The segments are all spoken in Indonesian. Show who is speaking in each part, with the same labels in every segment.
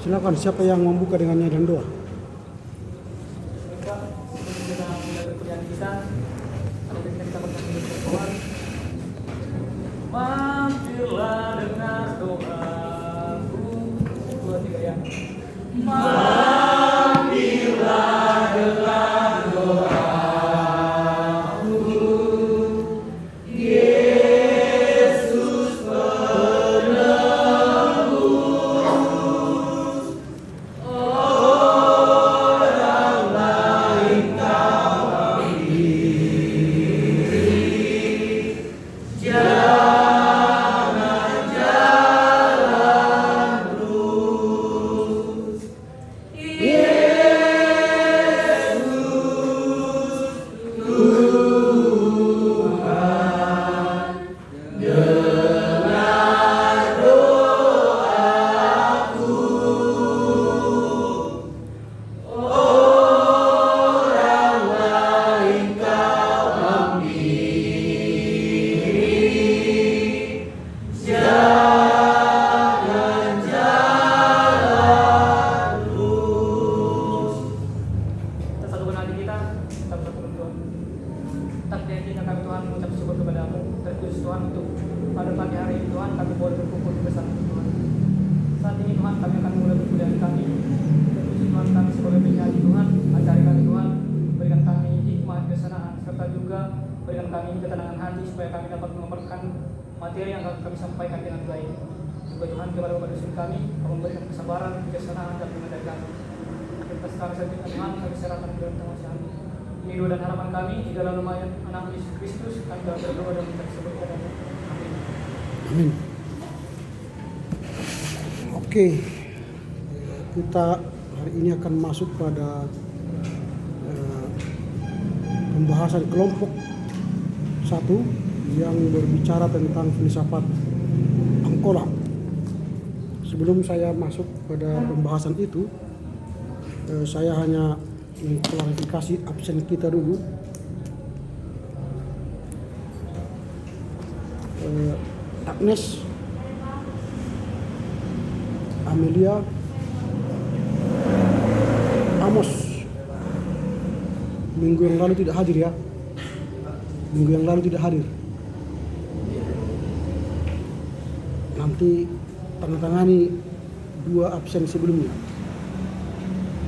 Speaker 1: Silakan, siapa yang membuka dengan nyanyi dan doa?
Speaker 2: Mampirlah dengar doaku. 2, 3 ya. Kita satukan hati kita bersatukan Tuhan. Takdir kita kami Tuhan mengucap syukur kepadamu. Terkhusus Tuhan untuk pada pagi hari ini Tuhan kami boleh berkumpul bersama Tuhan. Saat ini Tuhan kami akan mulai perkuliahan kami. Terkhusus Tuhan kami sebagai penyanyi Tuhan, ajari kami Tuhan, berikan kami hikmah kesenangan serta juga berikan kami ketenangan hati supaya kami dapat memaparkan materi yang kami sampaikan dengan baik. Juga Tuhan kepada Bapak dosen kami, kami memberikan kesabaran, kesenangan dan mengajar kami. Atas kami selanjutnya Tuhan, kami serahkan ke dalam tangan kami. Ini doa dan harapan kami di dalam nama anak Yesus Kristus. Kami dalam berdoa dan mengucap syukur kepada-Mu. Amin.
Speaker 1: Amin. Oke, kita hari ini akan masuk pada pembahasan kelompok 1 yang berbicara tentang filsafat Angkola. Sebelum saya masuk pada pembahasan itu, saya hanya mengklarifikasi absen kita dulu. Agnes, Amelia, Amos minggu yang lalu tidak hadir ya. Minggu yang lalu tidak hadir. Nanti tandatangani 2 absen sebelumnya.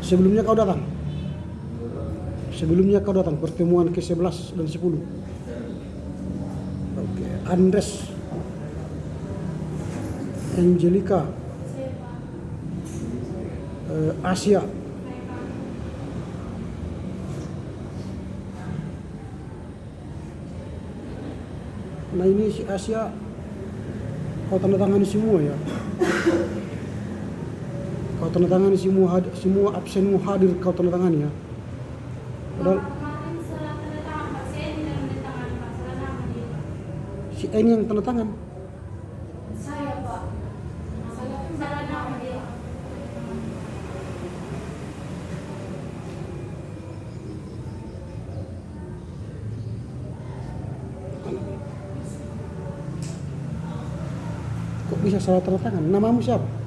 Speaker 1: Sebelumnya kau datang. Sebelumnya kau datang pertemuan ke-11 dan 10. Oke, Andres, Angelica, Asia, nah ini si Asia kau tanda tangani semua ya. Kau tanda tangani semua absenmu hadir kau tanda tangani ya. Padahal si Eni yang tanda tangan.
Speaker 3: Saya Pak, saya kan salah nama dia.
Speaker 1: Kok bisa salah tanda tangan? Namamu siapa?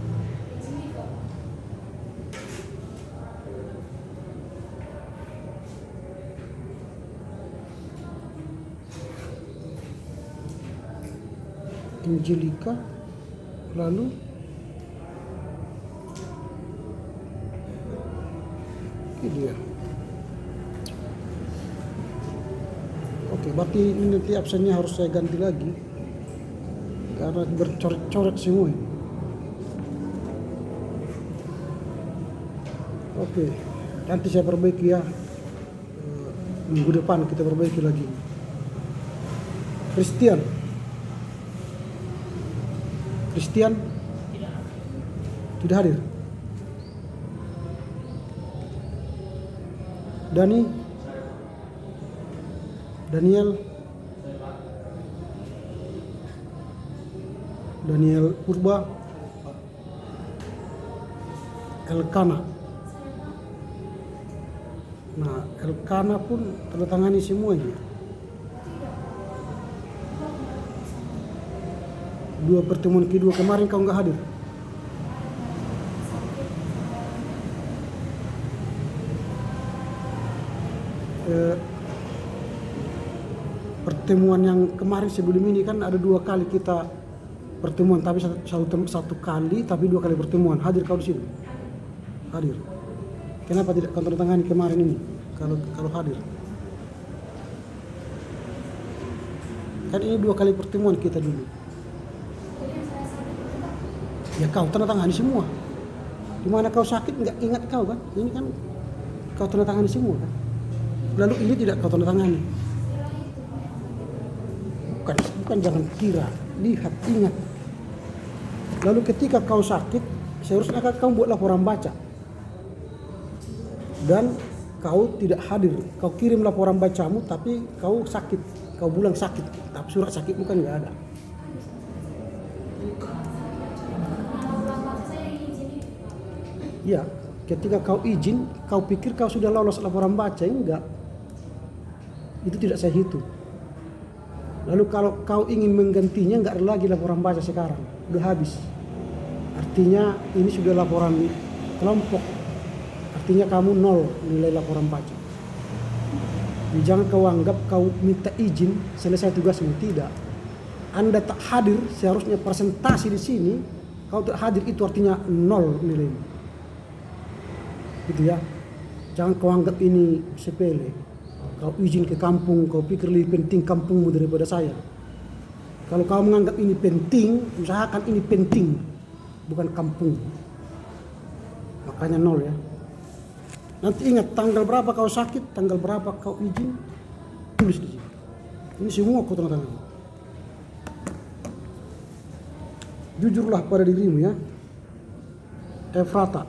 Speaker 1: Angelica, lalu ini dia. Oke, berarti ini nanti absennya harus saya ganti lagi karena bercoret-coret semua ini. Oke, nanti saya perbaiki ya. Minggu depan kita perbaiki lagi. Christian tidak hadir. Daniel Purba, Elkana. Nah, Elkana pun tanda tangani semuanya. 2 pertemuan kedua kemarin kau nggak hadir. pertemuan yang kemarin sebelum ini kan ada 2 kali kita pertemuan, tapi satu kali tapi 2 kali pertemuan. Hadir kau di situ? Hadir. Kenapa tidak kau tanda tangani kemarin ini? Kalau hadir. Kan ini 2 kali pertemuan kita dulu. Ya kau tanda tangani semua. Di mana kau sakit nggak ingat kau kan? Ini kan kau tanda tangani semua kan? Lalu ini tidak kau tanda tangani. Bukan jangan kira, lihat, ingat. Lalu ketika kau sakit, seharusnya kau buat laporan baca. Dan kau tidak hadir, kau kirim laporan bacamu tapi kau sakit, kau bilang sakit, tapi surat sakitmu kan nggak ada. Ya, ketika kau izin, kau pikir kau sudah lolos laporan baca, enggak. Itu tidak saya hitung. Lalu kalau kau ingin menggantinya, enggak ada lagi laporan baca sekarang, udah habis. Artinya ini sudah laporan kelompok. Artinya kamu 0 nilai laporan baca. Jadi jangan kau anggap kau minta izin selesai tugasmu, tidak. Anda tak hadir, seharusnya presentasi di sini, kau tak hadir itu artinya 0 nilaimu. Gitu ya. Jangan kau anggap ini sepele. Kau izin ke kampung, kau pikir lebih penting kampungmu daripada saya. Kalau kau menganggap ini penting, usahakan ini penting, bukan kampung. Makanya 0 ya. Nanti ingat tanggal berapa kau sakit, tanggal berapa kau izin, tulis di sini. Ini semua kau tanda tangan. Jujurlah pada dirimu ya. Efrata,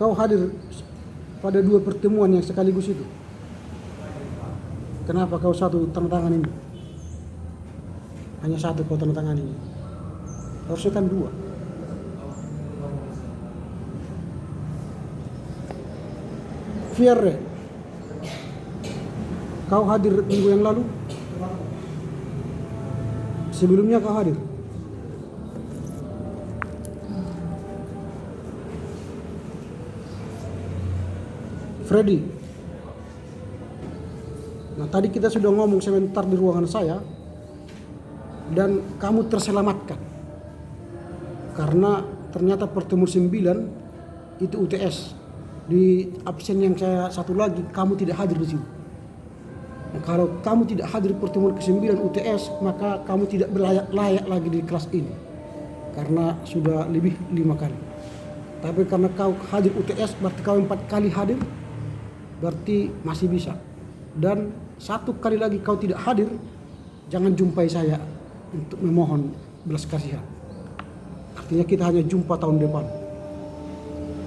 Speaker 1: kau hadir pada 2 pertemuan yang sekaligus itu. Kenapa kau satu tanda tangan ini? Hanya satu kau tanda tangan ini. Harusnya kan 2. Fierre, kau hadir minggu yang lalu? Sebelumnya kau hadir? Freddy. Nah, tadi kita sudah ngomong sebentar di ruangan saya dan kamu terselamatkan. Karena ternyata pertemuan 9 itu UTS. Di absen yang saya satu lagi, kamu tidak hadir di sini. Nah, kalau kamu tidak hadir pertemuan ke-9 UTS, maka kamu tidak layak lagi di kelas ini. Karena sudah lebih 5 kali. Tapi karena kau hadir UTS, berarti kau 4 kali hadir, berarti masih bisa. Dan 1 kali lagi kau tidak hadir, jangan jumpai saya untuk memohon belas kasihan. Artinya kita hanya jumpa tahun depan.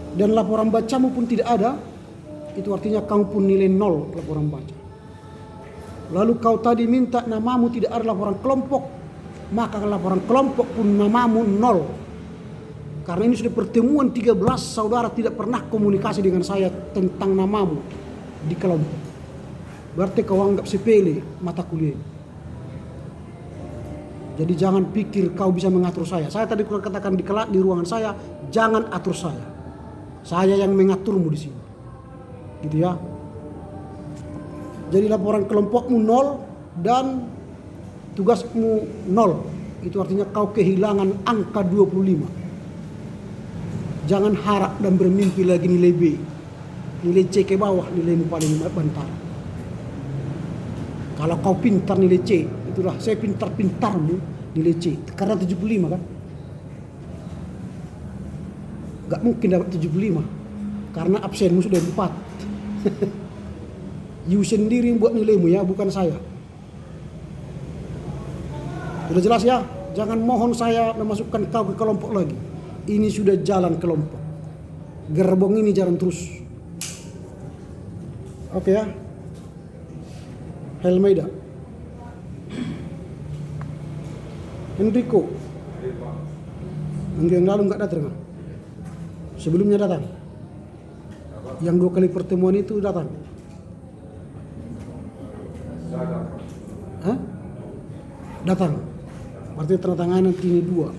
Speaker 1: Dan laporan bacamu pun tidak ada, itu artinya kamu pun nilai 0 laporan baca. Lalu kau tadi minta namamu tidak ada laporan kelompok, maka laporan kelompok pun namamu 0. Karena ini sudah pertemuan 13, saudara tidak pernah komunikasi dengan saya tentang namamu di kelompok. Berarti kau anggap sepele mata kuliah. Jadi jangan pikir kau bisa mengatur saya. Saya tadi katakan di ruangan saya, jangan atur saya. Saya yang mengaturmu di sini. Gitu ya. Jadi laporan kelompokmu 0 dan tugasmu 0. Itu artinya kau kehilangan angka 25. Jangan harap dan bermimpi lagi nilai B. Nilai C ke bawah, nilaimu paling bantara. Kalau kau pintar nilai C, itulah saya pintar-pintarmu nilai C. Karena 75 kan? Gak mungkin dapat 75. Karena absenmu sudah 4. You sendiri yang buat nilaimu ya, bukan saya. Sudah jelas ya? Jangan mohon saya memasukkan kau ke kelompok lagi. Ini sudah jalan kelompok. Gerbong ini jalan terus. Oke ya. Helmeida. Enrico. Minggu yang lalu enggak datang. Sebelumnya datang. Yang 2 kali pertemuan itu datang. Hah? Datang. Berarti tanda tangan nanti ini 2.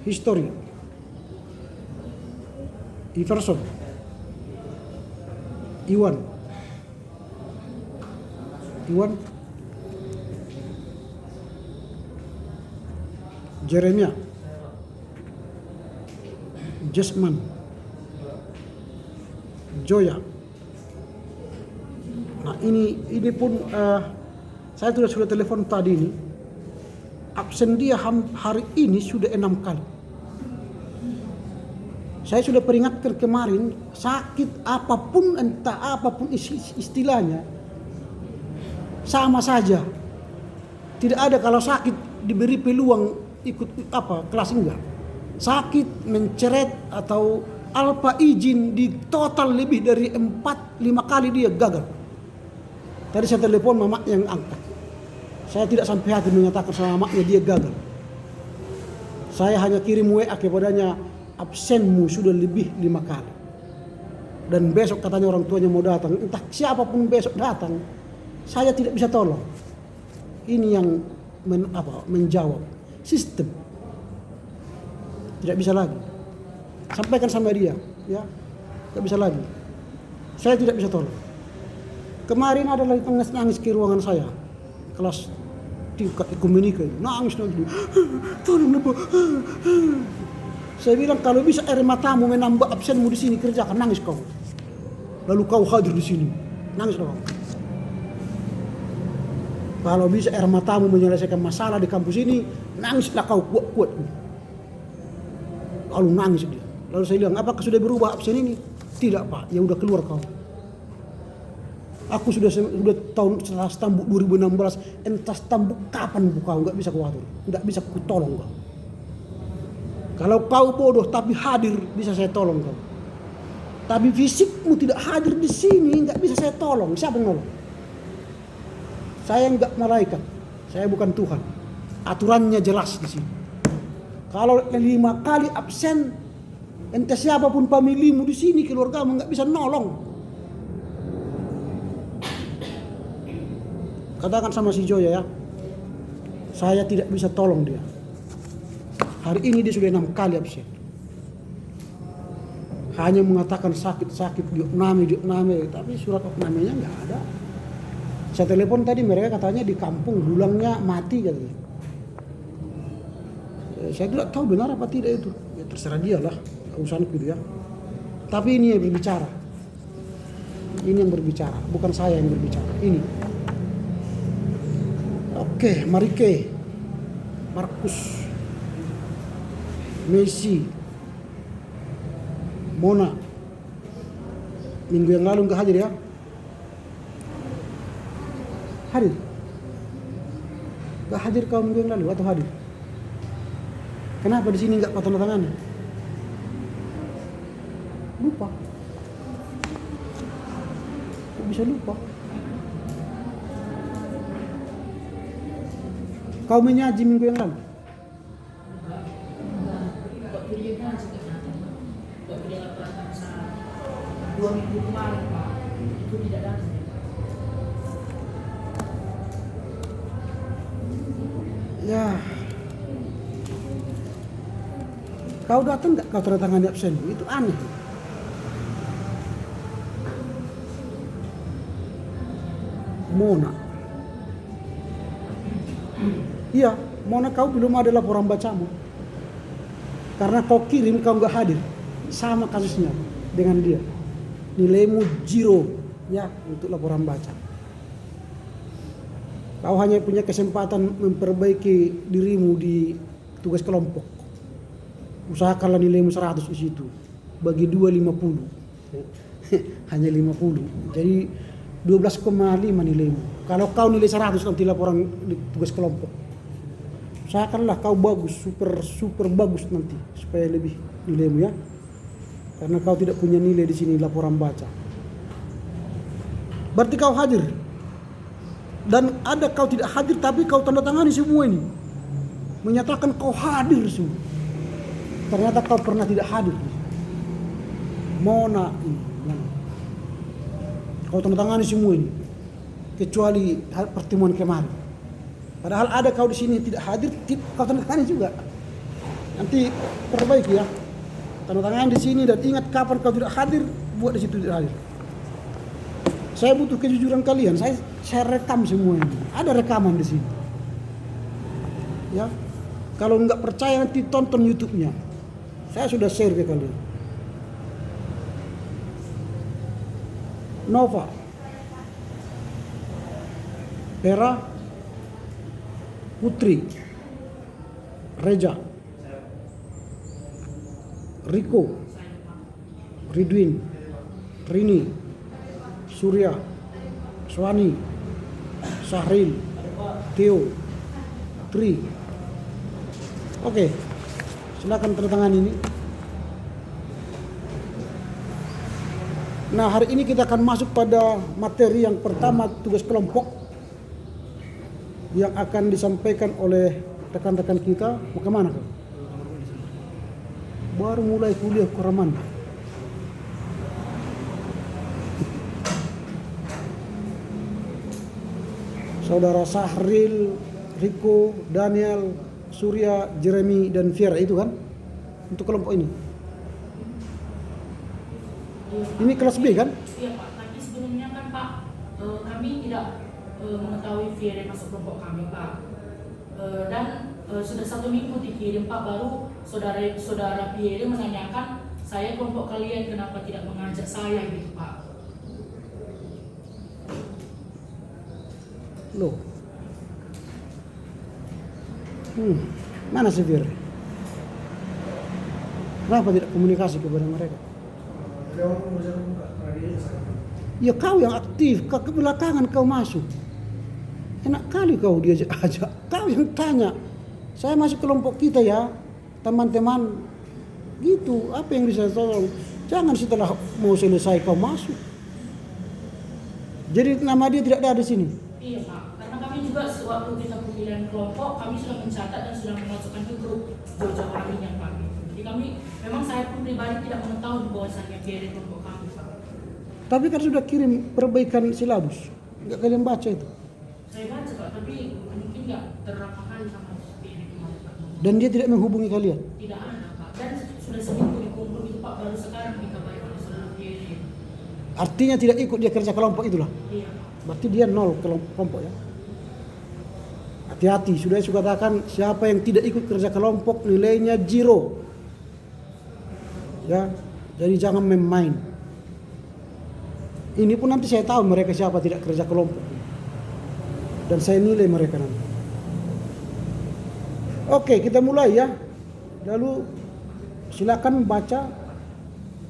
Speaker 1: History. Iverson, Iwan, Jeremia, Jasman, Joya. Nah ini pun saya sudah telepon tadi ini. Absen dia hari ini sudah 6 kali. Saya sudah peringatkan kemarin, sakit apapun, entah apapun istilahnya, sama saja. Tidak ada kalau sakit diberi peluang ikut kelas, enggak. Sakit, menceret atau alpa izin di total lebih dari 4-5 kali dia gagal. Tadi saya telepon mama yang angkat. Saya tidak sampai hati menyatakan sama mamanya dia gagal. Saya hanya kirim WA kepadanya, absenmu sudah lebih 5 kali. Dan besok katanya orang tuanya mau datang. Entah siapapun besok datang, saya tidak bisa tolong. Ini yang menjawab sistem. Tidak bisa lagi. Sampaikan sama dia, ya. Tidak bisa lagi. Saya tidak bisa tolong. Kemarin ada lagi nangis ke ruangan saya. Kelas komunikasi, nangis. Tolong Pak. Saya bilang kalau bisa air matamu menambah absenmu di sini kerjakan, nangis kau. Lalu kau hadir di sini, nangis kau. Kalau bisa air matamu menyelesaikan masalah di kampus ini, nangislah kau kuat-kuat. Lalu nangis dia. Lalu saya bilang, apakah sudah berubah absen ini? Tidak Pak, ya udah keluar kau. Aku sudah tahun setelah Stambuk 2016, entah Stambuk kapan kau nggak bisa kuatur, nggak bisa kutolong kau. Kalau kau bodoh tapi hadir, bisa saya tolong kau. Tapi fisikmu tidak hadir di sini, nggak bisa saya tolong. Siapa yang nolong? Saya nggak malaikat, saya bukan Tuhan. Aturannya jelas di sini. Kalau 5 kali absen, entah siapapun familimu di sini, keluargamu nggak bisa nolong. Katakan sama si Joya ya, saya tidak bisa tolong dia. Hari ini dia sudah 6 kali absen. Hanya mengatakan sakit-sakit, diopname, tapi surat opnamenya nggak ada. Saya telepon tadi, mereka katanya di kampung bulangnya mati katanya. Saya tidak tahu benar apa tidak itu. Ya terserah dia lah, urusan gitu ya. Tapi ini yang berbicara. Ini yang berbicara, bukan saya yang berbicara. Ini. Oke, Marike, Markus, Messi, Mona. Minggu yang lalu nggak hadir ya? Hadir? Nggak hadir kau minggu yang lalu atau hadir? Kenapa di sini nggak tanda tangan? Lupa. Kok bisa lupa? Kau menyaji minggu yang lalu?
Speaker 3: Dua minggu kemarin Pak, itu tidak datang.
Speaker 1: Ya. Kau datang nggak? Kau tanda tangan di absen? Itu aneh. Mona. Iya, Mona, kau belum ada laporan bacamu. Karena kau kirim, kau nggak hadir. Sama kasusnya dengan dia. Nilaimu 0 ya untuk laporan baca. Kau hanya punya kesempatan memperbaiki dirimu di tugas kelompok. Usahakanlah nilaimu 100 di situ. Bagi 2 50. Hanya 50. Jadi 12,5 nilaimu. Kalau kau nilai 100 nanti laporan di tugas kelompok. Usahakanlah kau bagus, super bagus nanti supaya lebih nilaimu ya. Karena kau tidak punya nilai di sini laporan baca. Berarti kau hadir. Dan ada kau tidak hadir tapi kau tanda tangani semua ini. Menyatakan kau hadir semua. Ternyata kau pernah tidak hadir. Mona ini. Kau tanda tangani semua ini. Kecuali pertemuan kemarin. Padahal ada kau di sini tidak hadir, kau tanda tangani juga. Nanti perbaiki ya. tanda tangan di sini dan ingat kapan kau tidak hadir, buat di situ tidak hadir. Saya butuh kejujuran kalian. Saya rekam semua ini. Ada rekaman di sini. Ya. Kalau nggak percaya nanti tonton YouTube-nya. Saya sudah share ke kalian. Nova, Pera, Putri, Reja, Riko, Ridwin, Rini, Surya, Swani, Sahril, Theo, Tri. Oke, silakan tanda tangan ini. Nah, hari ini kita akan masuk pada materi yang pertama, tugas kelompok yang akan disampaikan oleh rekan-rekan kita. Mau kemana kau? Baru mulai kuliah Koraman. Saudara Sahril, Riko, Daniel, Surya, Jeremy, dan Fiera itu kan untuk kelompok ini. Ini kelas B kan?
Speaker 4: Iya Pak, tapi sebelumnya kan Pak, kami tidak mengetahui Fiera masuk kelompok kami Pak. Dan sudah 1 minggu dikirim Pak, baru saudara Fiera menanyakan saya kelompok kalian kenapa tidak mengajak saya gitu Pak.
Speaker 1: Loh. Mana si Fiera? Kenapa tidak komunikasi kepada mereka? Ya kau yang aktif, kau ke belakangan kau masuk. Enak kali kau diajak ajak. Kau yang tanya. Saya masuk kelompok kita ya, teman-teman. Gitu, apa yang bisa tolong? Jangan setelah mau selesai kau masuk. Jadi nama dia tidak ada di sini.
Speaker 4: Iya Pak, karena kami juga sewaktu kita pemilihan kelompok, kami sudah mencatat dan sudah memasukkan ke grup Jojo Waringin Pak. Jadi kami, memang saya pun pribadi tidak mengetahui bahwasannya Fiera kelompok kami Pak.
Speaker 1: Tapi kan sudah kirim perbaikan silabus. Enggak kalian baca itu.
Speaker 4: Saya baca Pak, tapi mungkin nggak terapa kali sama Fiera kemarin Pak.
Speaker 1: Dan dia tidak menghubungi kalian.
Speaker 4: Tidak ada Pak, dan sudah seminggu dikumpul itu Pak, baru sekarang dikabari oleh saudara Fiera.
Speaker 1: Artinya tidak ikut dia kerja kelompok itulah.
Speaker 4: Iya Pak.
Speaker 1: Berarti dia nol kelompok ya. Hati-hati, sudah saya katakan siapa yang tidak ikut kerja kelompok nilainya 0. Ya, jadi jangan main-main. Ini pun nanti saya tahu mereka siapa tidak kerja kelompok. Dan saya nilai mereka nanti. Oke, kita mulai ya. Lalu silakan baca,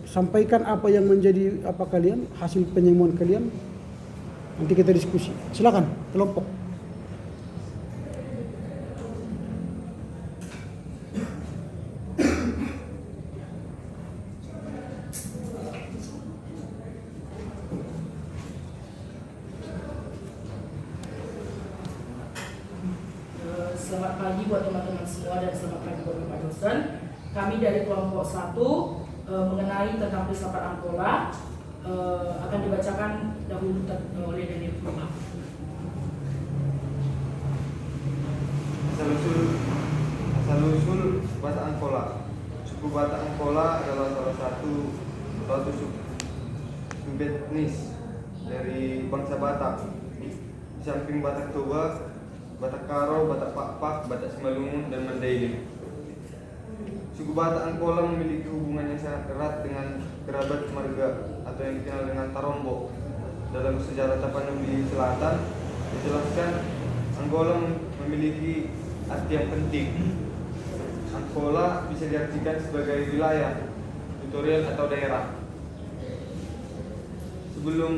Speaker 1: sampaikan apa yang menjadi apa kalian, hasil penyemuan kalian. Nanti kita diskusi. Silakan kelompok.
Speaker 4: Selamat pagi buat teman-teman semua dan selamat pagi buat Bapak dosen. Kami dari kelompok 1 mengenai tentang filsafat Angkola akan dibacakan dahulu oleh Daniel Purba.
Speaker 5: Asal-usul bahasa Angkola. Suku Batak Angkola adalah salah satu suku etnis dari bangsa Batak. Di samping Batak Toba, Batak Karo, Batak Pakpak, Batak Simalungun, dan Mandailing. Suku Batak Angkola memiliki hubungan yang sangat erat dengan kerabat marga atau yang dikenal dengan Tarombo. Dalam sejarah Tapanuli Selatan dijelaskan Angkola memiliki arti yang penting. Angkola bisa diartikan sebagai wilayah, tutorial atau daerah. Sebelum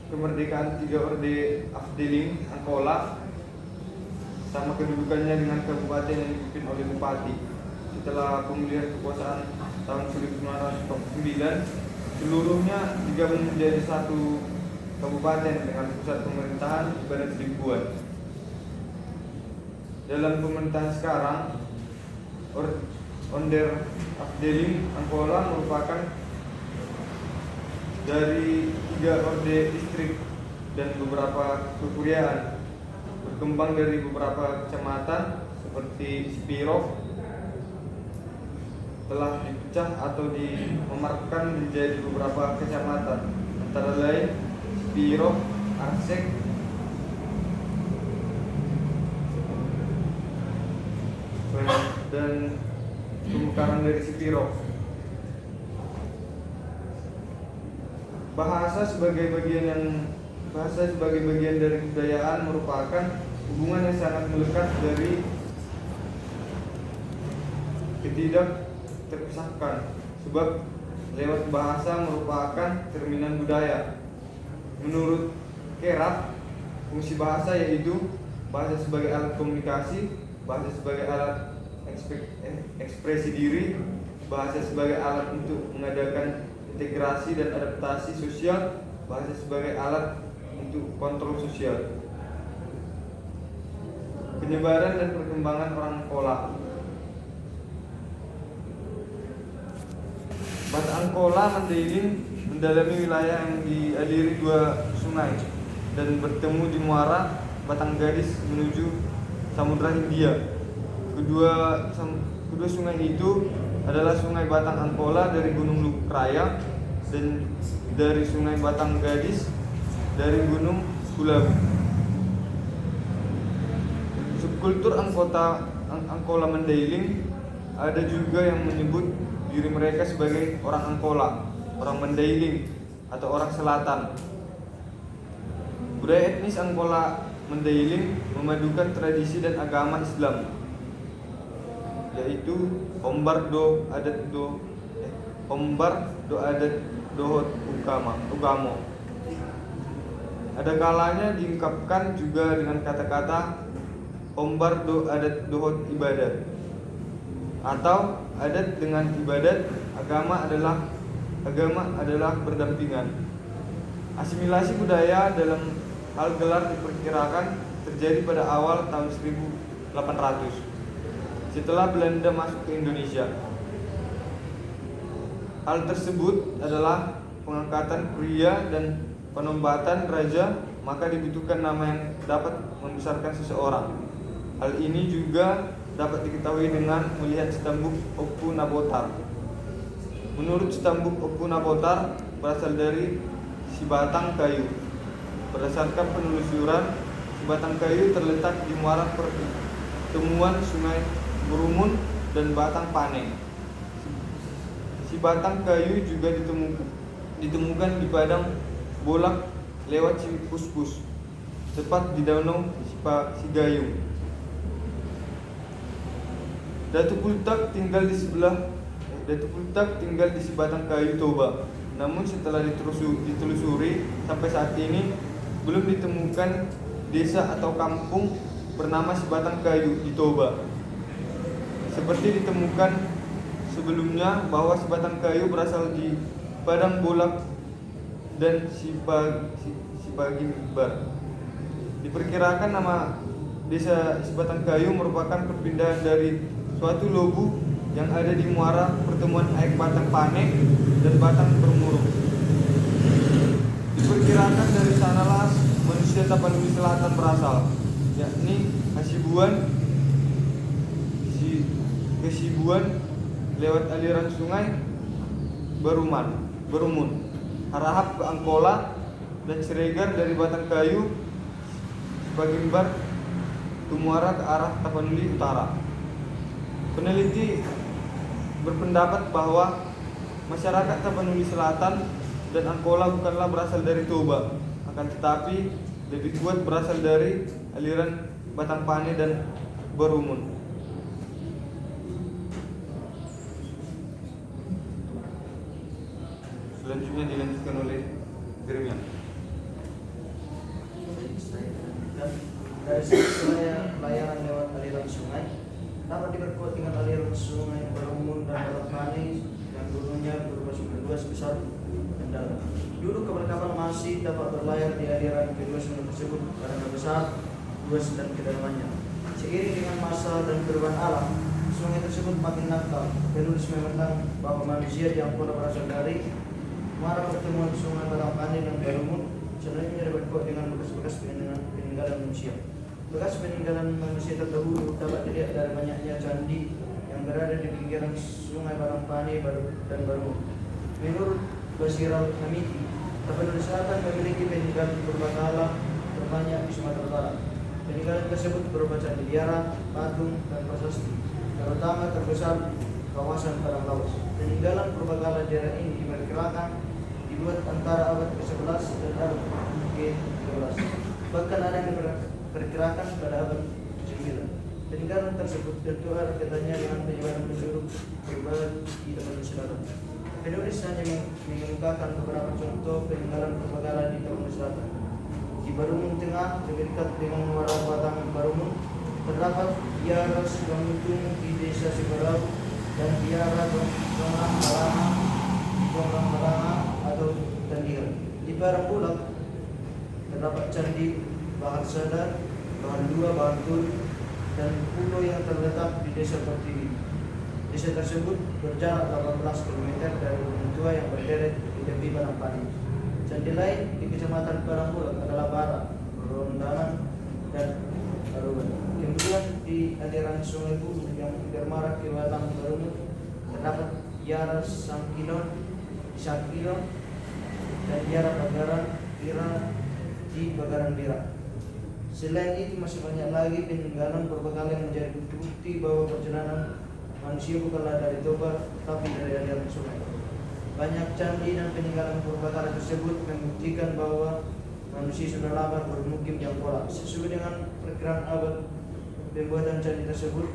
Speaker 5: kemerdekaan 3 Orde Afdeling, Angkola sama kedudukannya dengan kabupaten yang dipimpin oleh bupati. Setelah pemulihan kekuasaan tahun 1949, seluruhnya digabung menjadi satu kabupaten dengan pusat pemerintahan di Badan Seribuan. Dalam pemerintahan sekarang, Onder Afdeling Angkola merupakan dari 3 orde distrik dan beberapa kekuryaan, berkembang dari beberapa kecamatan seperti Spirov, telah dipecah atau dimemarkan menjadi beberapa kecamatan, antara lain Spiro, Arsek, dan pemekaran dari Spiro. Bahasa sebagai bagian dari kebudayaan merupakan hubungan yang sangat melekat dari tidak terpisahkan, sebab lewat bahasa merupakan cerminan budaya. Menurut Kerap, fungsi bahasa yaitu bahasa sebagai alat komunikasi, bahasa sebagai alat ekspresi diri, bahasa sebagai alat untuk mengadakan integrasi dan adaptasi sosial, bahasa sebagai alat untuk kontrol sosial. Penyebaran dan perkembangan orang Angkola. Bahasa Angkola Mandailing mendalami wilayah yang dialiri 2 sungai dan bertemu di muara Batanggadis menuju Samudra Hindia. Kedua sungai itu adalah Sungai Batang Angkola dari Gunung Lukraya dan dari Sungai Batanggadis dari Gunung Kulabu. Subkultur Angkola Mandailing ada juga yang menyebut diri mereka sebagai orang Angkola, orang Mandailing, atau orang Selatan. Budaya etnis Angkola Mandailing memadukan tradisi dan agama Islam, yaitu Ombar do adat dohot ugamo. Ada kalanya diungkapkan juga dengan kata-kata Ombar do adat dohot ibadat, atau adat dengan ibadat, agama adalah berdampingan. Asimilasi budaya dalam hal gelar diperkirakan terjadi pada awal tahun 1800 setelah Belanda masuk ke Indonesia. Hal tersebut adalah pengangkatan pria dan penombatan raja, maka dibutuhkan nama yang dapat membesarkan seseorang. Hal ini juga dapat diketahui dengan melihat Stambuk Opu Nabotar. Menurut Stambuk Opu Nabotar berasal dari Sibatang Kayu. Berdasarkan penelusuran, Sibatang Kayu terletak di muara pertemuan Sungai Berumun dan Batang Pane. Sibatang Kayu juga ditemukan di Padang Bolak lewat Cipuspus, tepat di Danau Sigayung. Datu Pultak tinggal di Sibatang Kayu Toba. Namun setelah ditelusuri sampai saat ini belum ditemukan desa atau kampung bernama Sibatang Kayu di Toba. Seperti ditemukan sebelumnya bahwa Sibatang Kayu berasal di Padang Bolak dan Sipagimbar. Diperkirakan nama desa Sibatang Kayu merupakan perpindahan dari suatu lobu yang ada di muara pertemuan air Batang Pane dan Batang Bermurung. Diperkirakan dari sanalah manusia Tapanuli Selatan berasal, yakni Kasibuan lewat aliran sungai Berumun, Harahap ke Angkola, dan Ciregar dari Batang Kayu, Sipagimbar ke muara ke arah Tapanuli Utara. Peneliti berpendapat bahwa masyarakat Tapanuli Selatan dan Angkola bukanlah berasal dari Toba, akan tetapi lebih kuat berasal dari aliran Batang Pane dan Berumun. Selanjutnya dilanjutkan oleh Gremian.
Speaker 6: Dari sungai layaran lewat aliran sungai dapat diperkuat dengan aliran sungai Berumun dan Batang Pane yang dulunya berupa sumber dua sebesar dan dalam. Dulu kapal-kapal masih dapat berlayar di aliran kedua sungai tersebut karena besar, luas dan kedalamannya. Seiring dengan masa dan perubahan alam, sungai tersebut makin nakal. Penulis memandang bahwa manusia yang pernah berasal dari muara pertemuan sungai Batang Pane dan Berumun sebenarnya dapat diperkuat dengan bekas-bekas peninggalan manusia. Bekas peninggalan manusia terdahulu dapat dilihat dari banyaknya candi yang yang berada di pinggiran sungai Barangpani dan Barumut. Menurut Basiral Hamidi, Tapanuli Selatan memiliki peninggalan purbakala terbanyak di Sumatera Barat. Peninggalan tersebut berupa candi biara, patung, dan prasasti, terutama terbesar kawasan Padang Lawas. Peninggalan purbakala daerah ini diperkirakan dibuat antara abad ke-11 dan abad ke-13. Bahkan ada yang diperkirakan pada abad ke-9. Peninggalan tersebut tentu ada kaitannya dengan penyebaran penduduk berbagai di Tapanuli Selatan. Penulis hanya mengemukakan beberapa contoh peninggalan purbakala di Tapanuli Selatan. Di Barumut Tengah, dekat dengan Muara Batang Barumut, terdapat biara Sugamutung di Desa Sibarau dan biara Donglang Malanga atau Tandiran. Di Barambulak terdapat candi Bahar Sadar, Bahar Dua, Bahar Tun, dan pulau yang terletak di Desa Pertiwi. Desa tersebut berjarak 18 km dari Gunung Tua yang berderet di tepi Barangpani. Candi lain di Kecamatan Barambulak adalah Bara, Rondanan, dan Aruban. Kemudian di aliran Sungai Bulu yang bermarak di Batang Barumut terdapat biara Sangkinon, dan biara Bagaran Bira di Bagaran Bira. Selain itu masih banyak lagi peninggalan purbakala yang menjadi bukti bahwa perjalanan manusia bukanlah dari Toba tapi dari aliran sungai. Banyak candi dan peninggalan purbakala tersebut membuktikan bahwa manusia sudah lama bermukim yang pola. Sesuai dengan perkiraan abad pembuatan candi tersebut,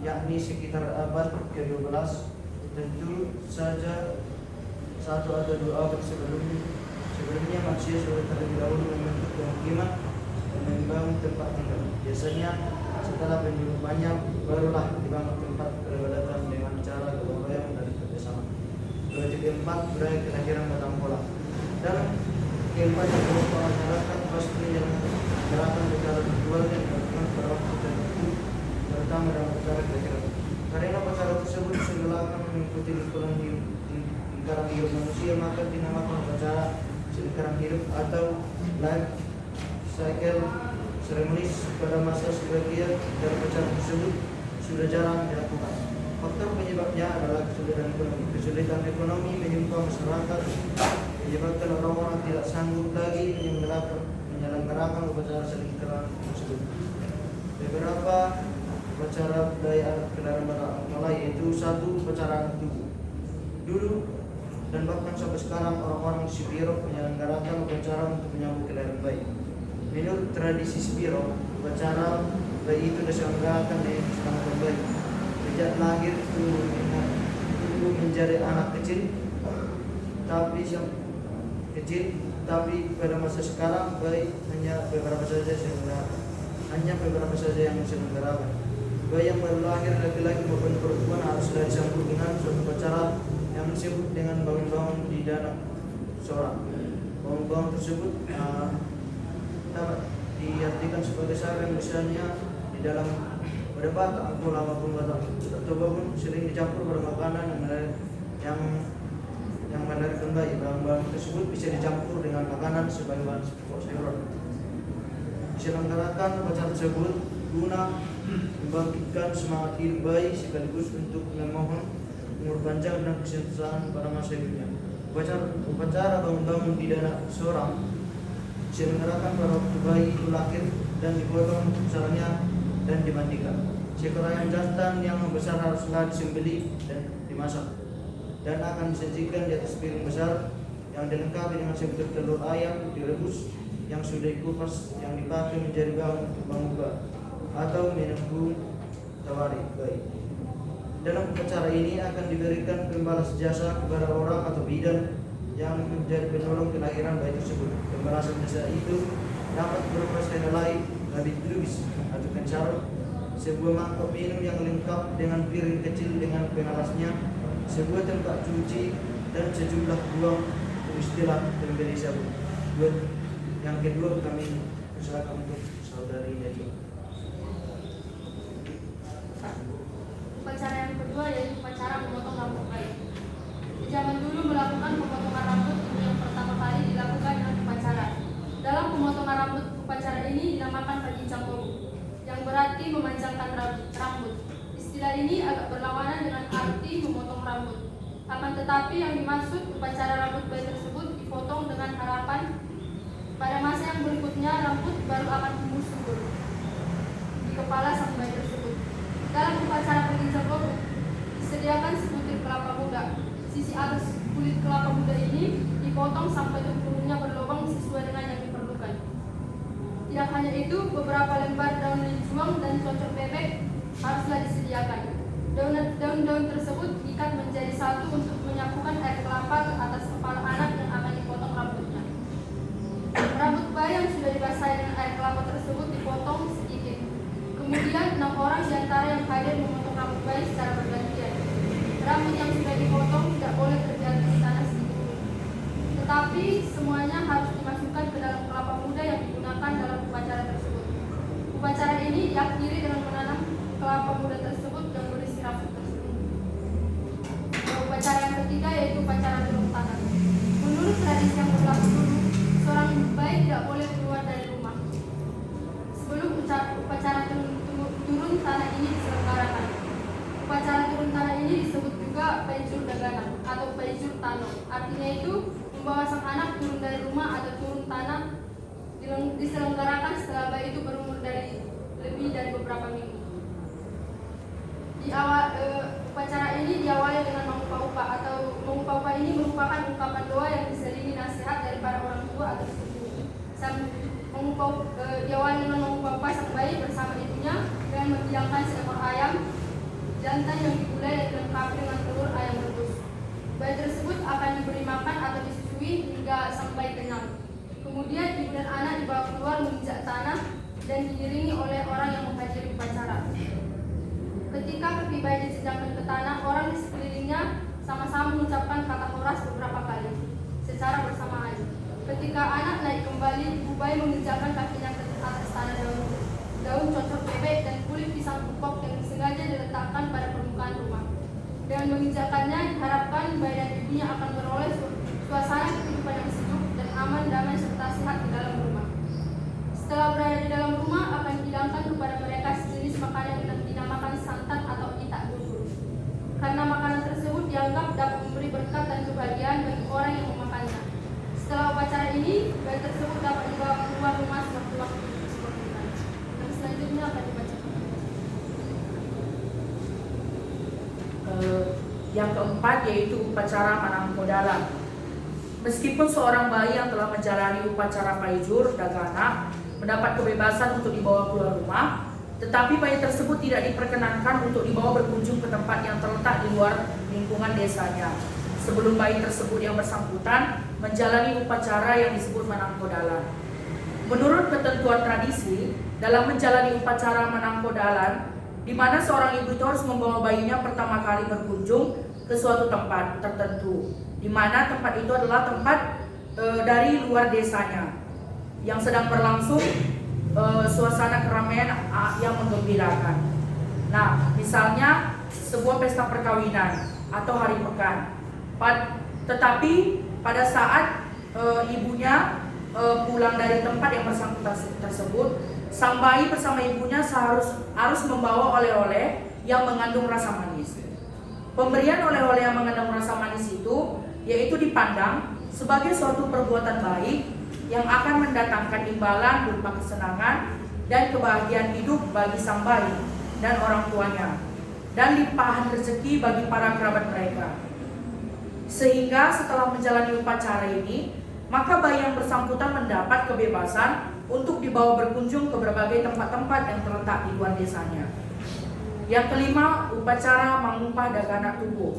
Speaker 6: yakni sekitar abad ke-12, tentu saja 1 atau 2 abad sebelumnya manusia sudah terlebih dahulu membentuk pemukiman dan membangun tempat tinggal. Biasanya setelah penduduk banyak, barulah dibangun tempat peribadatan dengan cara gotong royong dan kerjasama. Proyek keempat, proyek kelahiran Batang Pola. Dalam keempat yang berupa masyarakat pasti yang gerakan secara virtual yang dilakukan pada waktu tertentu, terutama dalam acara kelahiran. Karena acara tersebut segalakan mengikuti lingkaran hidup manusia, maka dinamakan upacara lingkaran hidup atau life cycle seremonis. Pada masa sebagian dari acara tersebut sudah jarang dilakukan. Faktor penyebabnya adalah kesulitan ekonomi. Kesulitan ekonomi menimpa masyarakat menyebabkan orang-orang tidak sanggup lagi menyelenggarakan upacara selingkaran tersebut. Beberapa upacara budaya kelahiran Batang Pola yaitu 1. Upacara tubuh. Dulu dan bahkan sampai sekarang orang-orang di Sibiro menyelenggarakan upacara untuk menyambut kelahiran bayi. Menurut tradisi Sibiro, upacara bayi itu diselenggarakan dengan keselamatan bayi. Sejak lahir tumbuh menjadi anak kecil, tapi pada masa sekarang bayi hanya beberapa saja yang diselenggarakan. Bayi yang baru lahir laki-laki maupun perempuan haruslah disambut dengan suatu upacara yang disebut dengan bangun-bangun di dalam sorak. Bangun-bangun tersebut dapat diartikan sebagai sarang, misalnya di dalam pada Batak atau maupun Batak Toba pun sering dicampur pada makanan yang melahirkan bayi. Bahan-bahan tersebut bisa dicampur dengan makanan sebagai bahan pokok sayuran. Diselenggarakan upacara tersebut guna membangkitkan semangat hidup bayi sekaligus untuk memohon umur panjang dan kesejahteraan pada masa hidupnya. Upacara bangun-bangun di dalam sorang diselenggarakan pada waktu bayi itu lahir dan dipotong besarnya dan dimandikan. Seekor ayam jantan yang besar haruslah disembelih dan dimasak dan akan disajikan di atas piring besar yang dilengkapi dengan sebutir telur ayam direbus yang sudah dikupas yang dipakai menjadi bahan untuk membuka atau menunggu tawari bayi. Dalam upacara ini akan diberikan pembalas jasa kepada orang atau bidan yang menjadi penolong kelahiran bayi tersebut. Pembalasan jasa itu dapat berupa lain, labit lubis atau kencarot, sebuah mangkok minum yang lengkap dengan piring kecil dengan pengalasnya, sebuah tempat cuci, dan sejumlah uang istilah pembeli sabun. Yang kedua kami persilakan untuk saudari Najwa.
Speaker 3: Upacara yang kedua yaitu upacara memotong rambut bayi. Di zaman dulu melakukan pemotongan rambut yang pertama kali dilakukan dengan upacara. Dalam pemotongan rambut, upacara ini dinamakan Pajincang Boru, yang berarti memanjangkan rambut. Istilah ini agak berlawanan dengan arti memotong rambut. Akan tetapi yang dimaksud upacara rambut bayi tersebut dipotong dengan harapan pada masa yang berikutnya rambut baru akan tumbuh subur di kepala sang bayi tersebut. Dalam upacara penginjal rambut disediakan sebutir kelapa muda. Sisi atas kulit kelapa muda ini dipotong sampai ujungnya berlubang sesuai dengan yang diperlukan. Tidak hanya itu, beberapa lembar daun linjuang dan cocok bebek haruslah disediakan. Daun-daun tersebut diikat menjadi satu untuk menyapukan air kelapa ke atas kepala anak yang akan dipotong rambutnya. Rambut bayi yang sudah dibasahi dengan air kelapa tersebut dipotong sedikit. Kemudian 6 orang di antara yang hadir memotong rambut bayi secara bergantian. Rambut yang sudah dipotong tidak boleh terjatuh di tanah sedikit pun. Tetapi semuanya harus dimasukkan ke dalam kelapa muda yang digunakan dalam upacara tersebut. Upacara ini diakhiri dengan menanam kelapa muda tersebut dan berisi rambut tersebut. Upacara yang ketiga yaitu upacara turun tangan. Menurut tradisi yang berlaku dulu, seorang bayi tidak boleh keluar dari rumah sebelum upacara turun tanah ini diselenggarakan. Upacara turun tanah ini disebut juga paijur dagana atau paijur tano. Artinya itu membawa sang anak turun dari rumah atau turun tanah diselenggarakan setelah bayi itu berumur dari lebih dari beberapa minggu. Upacara ini diawali dengan mengupa-upa atau mengupa-upa ini merupakan ungkapan doa yang diselingi nasihat dari para orang tua atau sepupu. Diawali dengan mengupa-upa sang bayi bersama ibunya dengan menghidangkan seekor ayam jantan yang digulai dan dilengkapi dengan telur ayam rebus. Bayi tersebut akan diberi makan atau disusui hingga sang bayi kenyang. Kemudian ibu dan anak dibawa keluar menginjak tanah dan diiringi oleh orang yang menghadiri upacara. Ketika kaki bayi disedangkan ke tanah, orang di sekelilingnya sama-sama mengucapkan kata horas beberapa kali secara bersamaan. Ketika anak naik kembali, ibu bayi menginjakkan kakinya ke atas tanah daun cocok bebek dan kulit pisang pupok yang sengaja diletakkan pada permukaan rumah. Dengan menginjakannya, diharapkan bayi dan ibunya akan beroleh suasana kehidupan yang sejuk dan aman, damai serta sehat di dalam rumah. Setelah berada di dalam rumah, akan dihidangkan kepada mereka sejenis makanan yang dinamakan santan atau itak bubur. Karena makanan tersebut dianggap dapat memberi berkat dan kebahagiaan bagi orang yang memakannya. Setelah upacara ini, bayi tersebut dapat dibawa keluar rumah sewaktu-waktu diperlukan. Dan selanjutnya akan dibacakan.
Speaker 4: Yang keempat yaitu upacara manangkodalan. Meskipun seorang bayi yang telah menjalani upacara paijur dagana mendapat kebebasan untuk dibawa keluar rumah, tetapi bayi tersebut tidak diperkenankan untuk dibawa berkunjung ke tempat yang terletak di luar lingkungan desanya sebelum bayi tersebut yang bersangkutan menjalani upacara yang disebut manangkodalan. Menurut ketentuan tradisi, dalam menjalani upacara manangkodalan, di mana seorang ibu itu harus membawa bayinya pertama kali berkunjung ke suatu tempat tertentu, di mana tempat itu adalah tempat dari luar desanya yang sedang berlangsung suasana keramaian yang menggembirakan. Nah, misalnya sebuah pesta perkawinan atau hari pekan. Tetapi pada saat ibunya pulang dari tempat yang bersangkutan tersebut, sang bayi bersama ibunya harus membawa oleh-oleh yang mengandung rasa manis. Pemberian oleh-oleh yang mengandung rasa manis itu yaitu dipandang sebagai suatu perbuatan baik yang akan mendatangkan imbalan berupa kesenangan dan kebahagiaan hidup bagi sang bayi dan orang tuanya, dan limpahan rezeki bagi para kerabat mereka. Sehingga setelah menjalani upacara ini, maka bayi yang bersangkutan mendapat kebebasan untuk dibawa berkunjung ke berbagai tempat-tempat yang terletak di luar desanya. Yang kelima, upacara mangumpah dagana tubuh.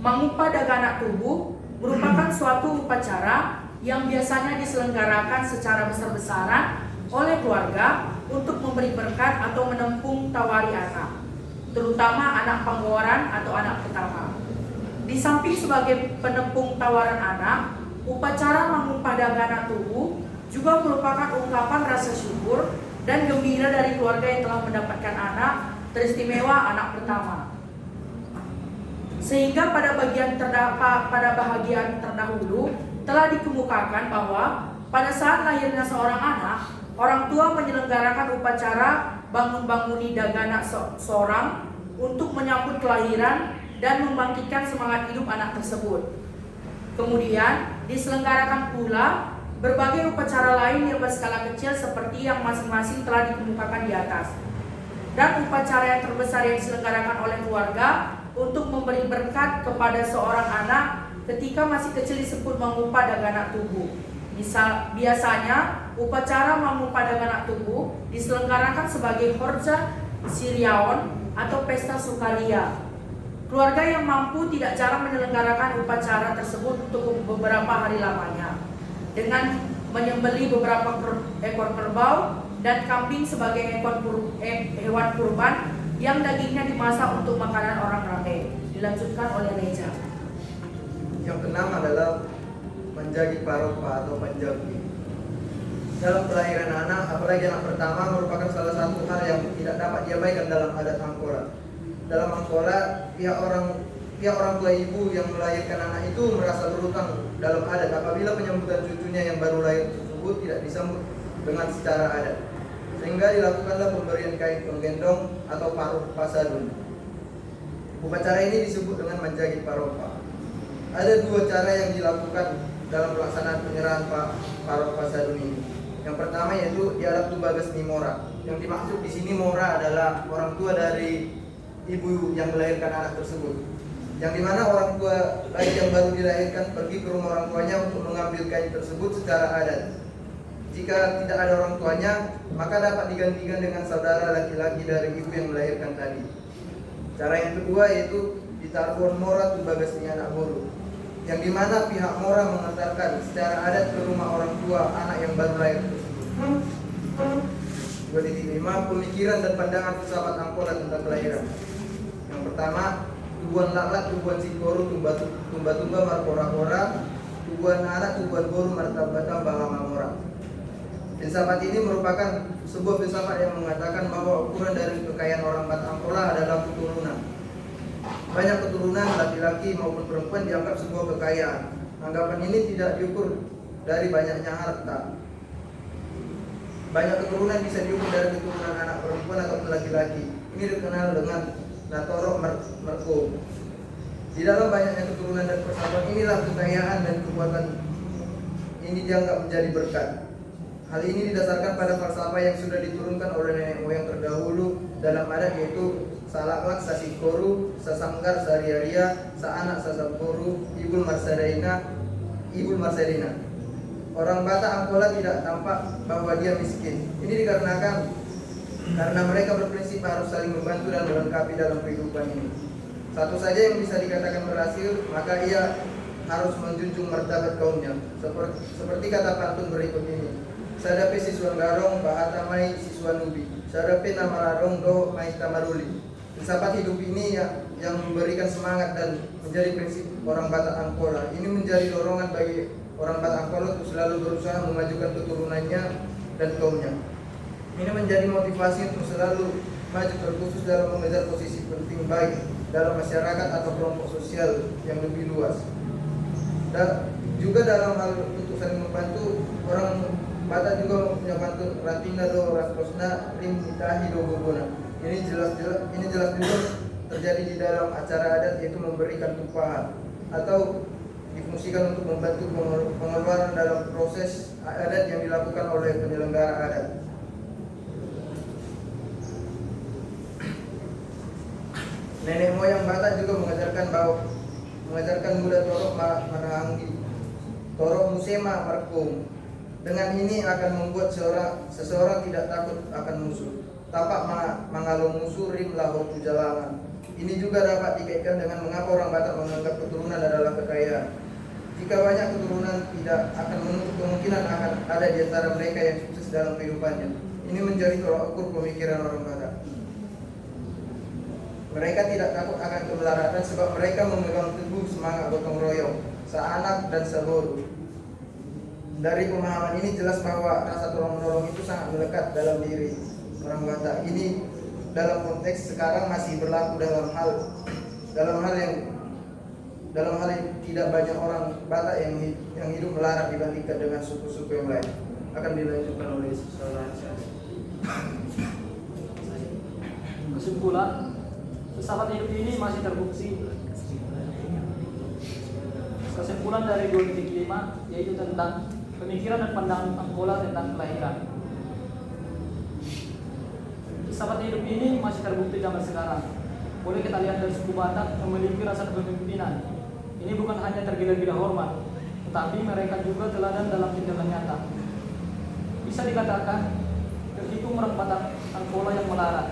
Speaker 4: Mangumpah dagana tubuh merupakan suatu upacara yang biasanya diselenggarakan secara besar-besaran oleh keluarga untuk memberi berkat atau menempung tawari anak, terutama anak panggoran atau anak pertama. Di samping sebagai penempung tawaran anak, upacara mangumpah dagana tubuh juga merupakan ungkapan rasa syukur dan gembira dari keluarga yang telah mendapatkan anak teristimewa anak pertama. Sehingga pada bahagian terdahulu telah dikemukakan bahwa pada saat lahirnya seorang anak, orang tua menyelenggarakan upacara bangun-banguni dagana seorang untuk menyambut kelahiran dan membangkitkan semangat hidup anak tersebut. Kemudian diselenggarakan pula berbagai upacara lain yang berskala kecil seperti yang masing-masing telah dikemukakan di atas. Dan upacara yang terbesar yang diselenggarakan oleh keluarga untuk memberi berkat kepada seorang anak ketika masih kecil disebut mangupah dagana tubuh. Biasanya upacara mangupah dagana tubuh diselenggarakan sebagai horja siriaon atau pesta sukaria. Keluarga yang mampu tidak jarang menyelenggarakan upacara tersebut untuk beberapa hari lamanya dengan menyembelih beberapa ekor kerbau dan kambing sebagai hewan kurban yang dagingnya dimasak untuk makanan orang ramai. Dilanjutkan oleh Reja.
Speaker 6: Yang keenam adalah menjadi paropa atau penjabi. Dalam kelahiran anak, apalagi anak pertama, merupakan salah satu hal yang tidak dapat diabaikan dalam adat Angkola. Dalam Angkola, pihak orang tua ibu yang melahirkan anak itu merasa berhutang dalam adat apabila penyambutan cucunya yang baru lahir tersebut tidak disambut dengan secara adat, sehingga dilakukanlah pemberian kain penggendong atau paropa sadun. Upacara ini disebut dengan menjadi paropa. Ada dua cara yang dilakukan dalam pelaksanaan penyerahan paropa sadun ini. Yang pertama yaitu diadat tubagas mora. Yang dimaksud di sini mora adalah orang tua dari ibu yang melahirkan anak tersebut. Yang dimana orang tua lain yang baru dilahirkan pergi ke rumah orang tuanya untuk mengambil kain tersebut secara adat. Jika tidak ada orang tuanya, maka dapat digantikan dengan saudara laki-laki dari ibu yang melahirkan tadi. Cara yang kedua yaitu ditaruh mora tubagas anak boru, yang dimana pihak mora mengantarkan secara adat ke rumah orang tua anak yang baru lahir tersebut. 2.5 Pemikiran dan pandangan filsafat Angkola tentang kelahiran. Yang pertama, tubuhan laklat, tubuhan sikoru, tumba-tumba markora-kora, tubuhan anak, tubuhan boru, martabatan, bangamamora. Filsafat ini merupakan sebuah filsafat yang mengatakan bahwa ukuran dari kekayaan orang Batak Angkola adalah keturunan. Banyak keturunan laki-laki maupun perempuan dianggap sebuah kekayaan. Anggapan ini tidak diukur dari banyaknya harta. Banyak keturunan bisa diukur dari keturunan anak perempuan atau laki-laki. Ini dikenal dengan Natoro Merko. Di dalam banyaknya keturunan dan persahabatan inilah kekayaan dan kekuatan ini dianggap menjadi berkat. Hal ini didasarkan pada falsafah yang sudah diturunkan oleh nenek moyang terdahulu dalam adat, yaitu Salaklak Sasikoru, Sasanggar Sariaria, Saanak Sasaporu, Ibul Marsadina. Orang Batak Angkola tidak tampak bahwa dia miskin. Ini dikarenakan karena mereka berprinsip harus saling membantu dan melengkapi dalam kehidupan ini. Satu saja yang bisa dikatakan berhasil, maka ia harus menjunjung martabat kaumnya. Seperti kata pantun berikut ini. Sadape siswan garong, bahata mai siswan nubi. Sadape nama larong do mai tamaruli. Filsafat hidup ini yang memberikan semangat dan menjadi prinsip orang Batak Angkola. Ini menjadi dorongan bagi orang Batak Angkola untuk selalu berusaha memajukan keturunannya dan kaumnya. Ini menjadi motivasi untuk selalu maju, terkhusus dalam mengejar posisi penting baik dalam masyarakat atau kelompok sosial yang lebih luas. Dan juga dalam hal untuk saling membantu, orang Batak juga mempunyai bantu Ratina do Raskosna Rim Itahi do Gobona. Ini jelas juga terjadi di dalam acara adat, yaitu memberikan tumpahan atau difungsikan untuk membantu pengeluaran dalam proses adat yang dilakukan oleh penyelenggara adat. Nenek moyang Batak juga mengajarkan muda torok marahanggi, torok musema markum. Dengan ini akan membuat seseorang tidak takut akan musuh. Tapak mangalung musuh rim lahor tujalangan. Ini juga dapat dikaitkan dengan mengapa orang Batak menganggap keturunan adalah kekayaan. Jika banyak keturunan, tidak akan menutup kemungkinan akan ada di antara mereka yang sukses dalam kehidupannya. Ini menjadi tolak ukur pemikiran orang Batak. Mereka tidak takut akan kemelaratan sebab mereka memegang teguh semangat gotong royong, saanak dan saboru. Dari pemahaman ini jelas bahwa rasa tolong menolong itu sangat melekat dalam diri orang Batak. Ini dalam konteks sekarang masih berlaku dalam hal yang tidak banyak orang Batak yang hidup melarat dibandingkan dengan suku-suku yang lain. Akan dilanjutkan oleh saudara saya.
Speaker 2: Kesimpulan, filsafat hidup ini masih terbukti. Kesimpulan dari 2.5 yaitu tentang pemikiran dan pandangan Angkola tentang kelahiran. Filsafat hidup ini masih terbukti zaman sekarang. Boleh kita lihat dari suku Batak memiliki rasa kepemimpinan. Ini bukan hanya tergila-gila hormat, tetapi mereka juga teladan dalam tindakan nyata. Bisa dikatakan terhitung orang Batak Angkola yang melarat.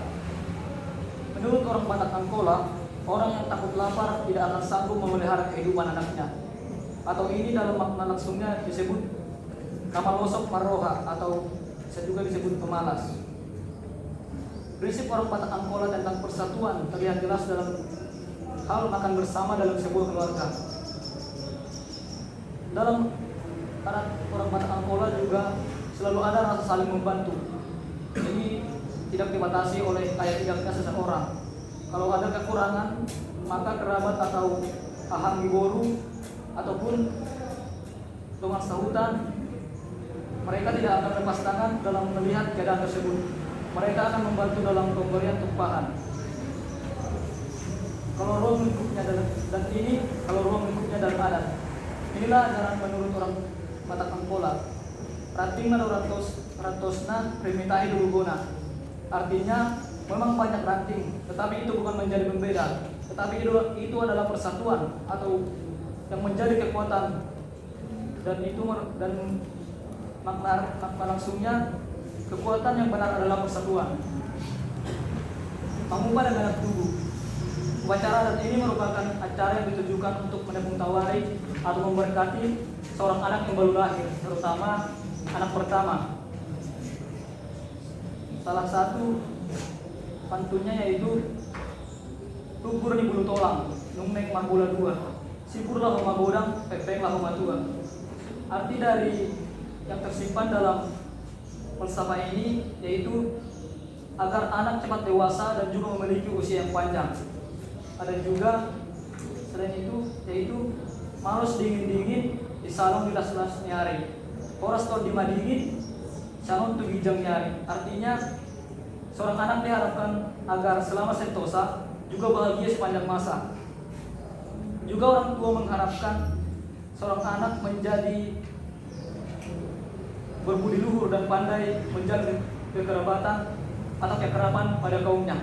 Speaker 2: Menurut orang Batak Angkola, orang yang takut lapar tidak akan sanggup memelihara kehidupan anaknya. Atau ini dalam makna langsungnya disebut kamalosok maroha atau bisa juga disebut pemalas. Prinsip orang Batak Angkola tentang persatuan terlihat jelas dalam hal makan bersama dalam sebuah keluarga. Dalam orang Batak Angkola juga selalu ada rasa saling membantu. Jadi tidak dibatasi oleh ayat tidaknya seseorang. Kalau ada kekurangan, maka kerabat atau ahang giboru ataupun teman sahutan, mereka tidak akan lepas tangan dalam melihat keadaan tersebut. Mereka akan membantu dalam pemberian tumpahan. Kalau ruang lingkupnya dan ini kalau ruang lingkupnya dalam adat. Inilah ajaran menurut orang Batak Angkola. Rating ratosna primitahi dulugona. Artinya memang banyak ranting, tetapi itu bukan menjadi pembeda, tetapi itu adalah persatuan atau yang menjadi kekuatan, dan itu dan makna langsungnya kekuatan yang benar adalah persatuan. Mangumba dan anak tubuh. Upacara adat ini merupakan acara yang ditujukan untuk menepung tawari atau memberkati seorang anak yang baru lahir, terutama anak pertama. Salah satu pantunnya yaitu Tugur ni bulu tolang, nungnek marbula dua, sipurlah homa godang, pepenglah homa tua. Arti dari yang tersimpan dalam falsafah ini yaitu agar anak cepat dewasa dan juga memiliki usia yang panjang. Ada juga selain itu yaitu maros dingin-dingin di salong dilas-las nyari, horas tol dimadingin salon tu gijang nyari. Artinya seorang anak diharapkan agar selama sentosa juga bahagia sepanjang masa. Juga orang tua mengharapkan seorang anak menjadi berbudi luhur dan pandai menjaga kekerabatan atau kekeraban pada kaumnya.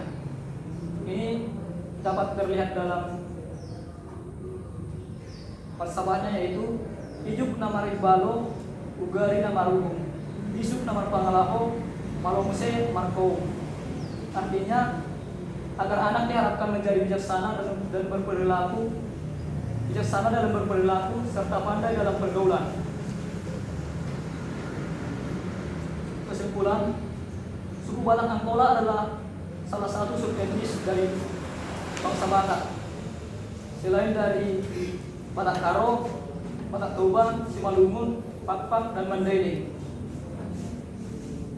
Speaker 2: Ini dapat terlihat dalam falsafahnya yaitu hidup namari balo, ugari namaruhum, isuk namar pangalaho, malomse marko. Artinya agar anak diharapkan menjadi bijaksana dan berperilaku bijaksana dalam berperilaku serta pandai dalam pergaulan. Kesimpulan, suku Batak Angkola adalah salah satu subetnis dari bangsa Batak. Selain dari Batak Karo, Batak Toba, Simalungun, Pakpak, dan Mandailing.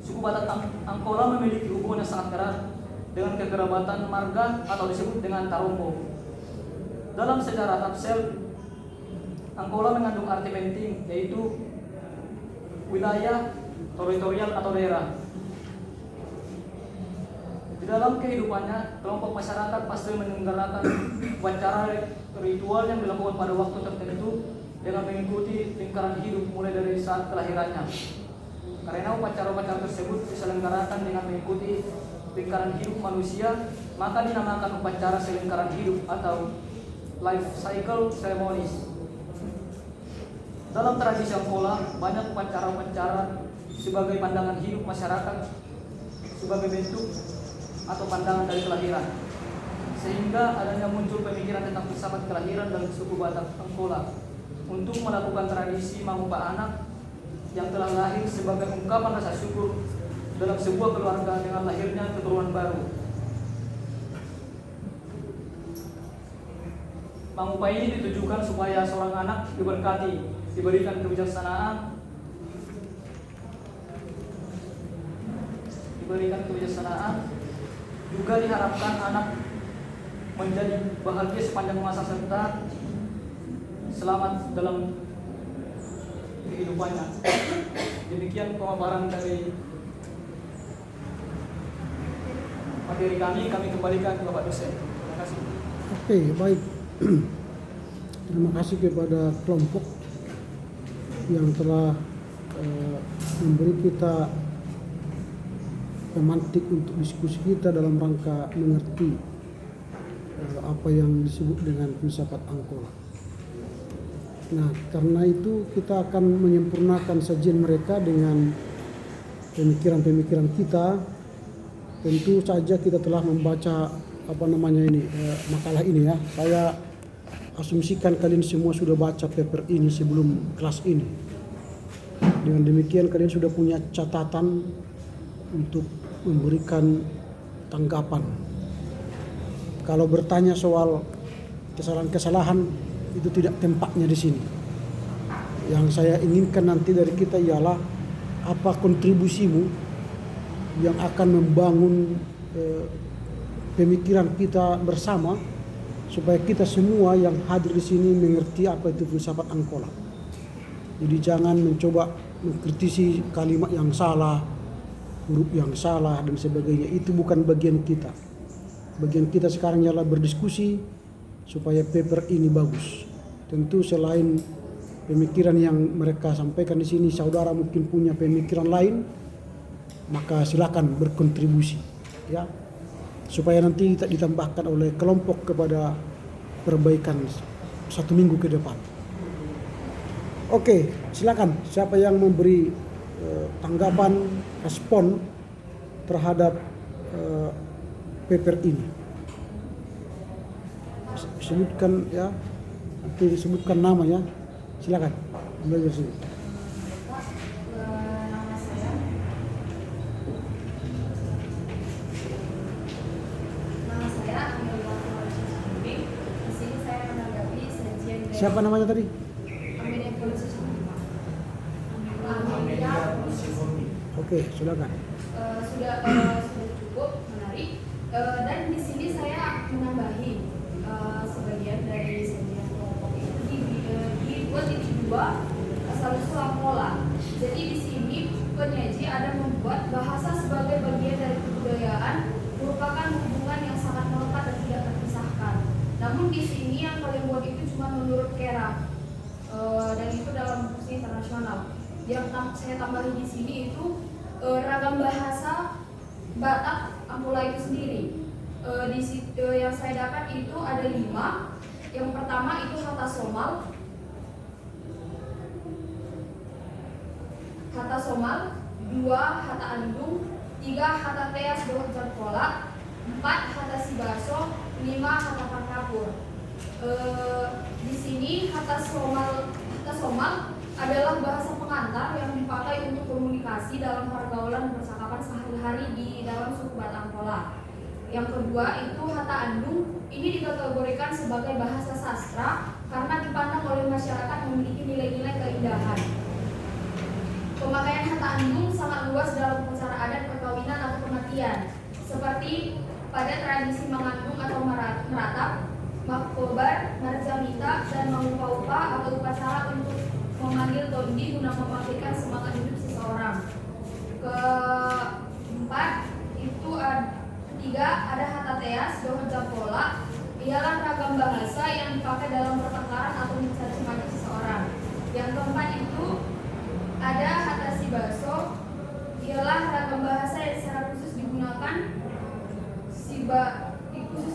Speaker 2: Suku Batak Angkola memiliki hubungan yang sangat erat dengan kekerabatan marga atau disebut dengan tarompo. Dalam sejarah Tapsel, Angkola mengandung arti penting yaitu wilayah, teritorial atau daerah. Di dalam kehidupannya, kelompok masyarakat pasti menyelenggarakan upacara ritual yang dilakukan pada waktu tertentu dengan mengikuti lingkaran hidup mulai dari saat kelahirannya. Karena upacara-upacara tersebut diselenggarakan dengan mengikuti lingkaran hidup manusia, maka dinamakan upacara selingkaran hidup atau life cycle ceremonies. Dalam tradisi Angkola, banyak upacara-upacara sebagai pandangan hidup masyarakat sebagai bentuk atau pandangan dari kelahiran, sehingga adanya muncul pemikiran tentang filsafat kelahiran dalam suku Batak Angkola untuk melakukan tradisi mangumba anak yang telah lahir sebagai ungkapan rasa syukur dalam sebuah keluarga dengan lahirnya keturunan baru. Mangumba ini ditujukan supaya seorang anak diberkati, diberikan kebijaksanaan, juga diharapkan anak menjadi bahagia sepanjang masa serta selamat dalam kehidupannya. Demikian pemaparan dari materi kami kembalikan ke Bapak dosen. Terima kasih.
Speaker 1: Oke, baik. Terima kasih kepada kelompok yang telah memberi kita pemantik untuk diskusi kita dalam rangka mengerti apa yang disebut dengan filsafat Angkola. Nah, karena itu kita akan menyempurnakan sajian mereka dengan pemikiran-pemikiran kita. Tentu saja kita telah membaca makalah ini ya. Saya asumsikan kalian semua sudah baca paper ini sebelum kelas ini. Dengan demikian kalian sudah punya catatan untuk memberikan tanggapan. Kalau bertanya soal kesalahan-kesalahan itu tidak tempatnya di sini. Yang saya inginkan nanti dari kita ialah apa kontribusimu yang akan membangun pemikiran kita bersama supaya kita semua yang hadir di sini mengerti apa itu filsafat Angkola. Jadi jangan mencoba mengkritisi kalimat yang salah, huruf yang salah dan sebagainya. Itu bukan bagian kita. Bagian kita sekarang ialah berdiskusi supaya paper ini bagus. Tentu selain pemikiran yang mereka sampaikan di sini, saudara mungkin punya pemikiran lain, maka silakan berkontribusi ya, supaya nanti ditambahkan oleh kelompok kepada perbaikan 1 minggu ke depan. Oke, silakan siapa yang memberi tanggapan, respon terhadap paper ini. Sebutkan ya, nanti disebutkan namanya. Silakan. Mulai dari sini. Siapa namanya tadi? Oke, silakan.
Speaker 3: Sudah cukup menarik. Dan di sini saya menambahi sebagian dari sajian kelompok itu dibuat di 2 asal-usul Angkola. Jadi di sini penyaji ada membuat bahasa sebagai bagian dari kebudayaan merupakan hubungan yang sangat melekat dan tidak terpisahkan. Namun di sini yang kalian buat itu cuma menurut Kera, dan itu dalam buku internasional. Yang saya tambahin di sini itu ragam bahasa Batak Angkola itu sendiri. Yang saya dapat itu ada 5. Yang pertama itu Hata Somal, 2 Hata Andung, 3 Hata Teas Dohot Jarkola, 4 Hata Sibaso, 5 Hata Pangkapur. Di sini Hata Somal adalah bahasa pengantar yang dipakai untuk komunikasi dalam pergaulan percakapan sehari-hari di dalam suku Batak Angkola. Yang kedua itu Hata Andung, ini dikategorikan sebagai bahasa sastra karena dipandang oleh masyarakat memiliki nilai-nilai keindahan. Pemakaian Hata Andung sangat luas dalam upacara adat perkawinan atau kematian, seperti pada tradisi mengandung atau meratap, makkobar, marjamita, dan mengupa-upa atau upacara untuk memanggil tondi guna membangkitkan semangat hidup seseorang. Keempat itu ketiga ada Hata Teas Dohot Jarkola, ialah ragam bahasa yang dipakai dalam pertengkaran atau mencaci maki seseorang. Yang keempat itu ada Hata Sibaso, ialah ragam bahasa yang secara khusus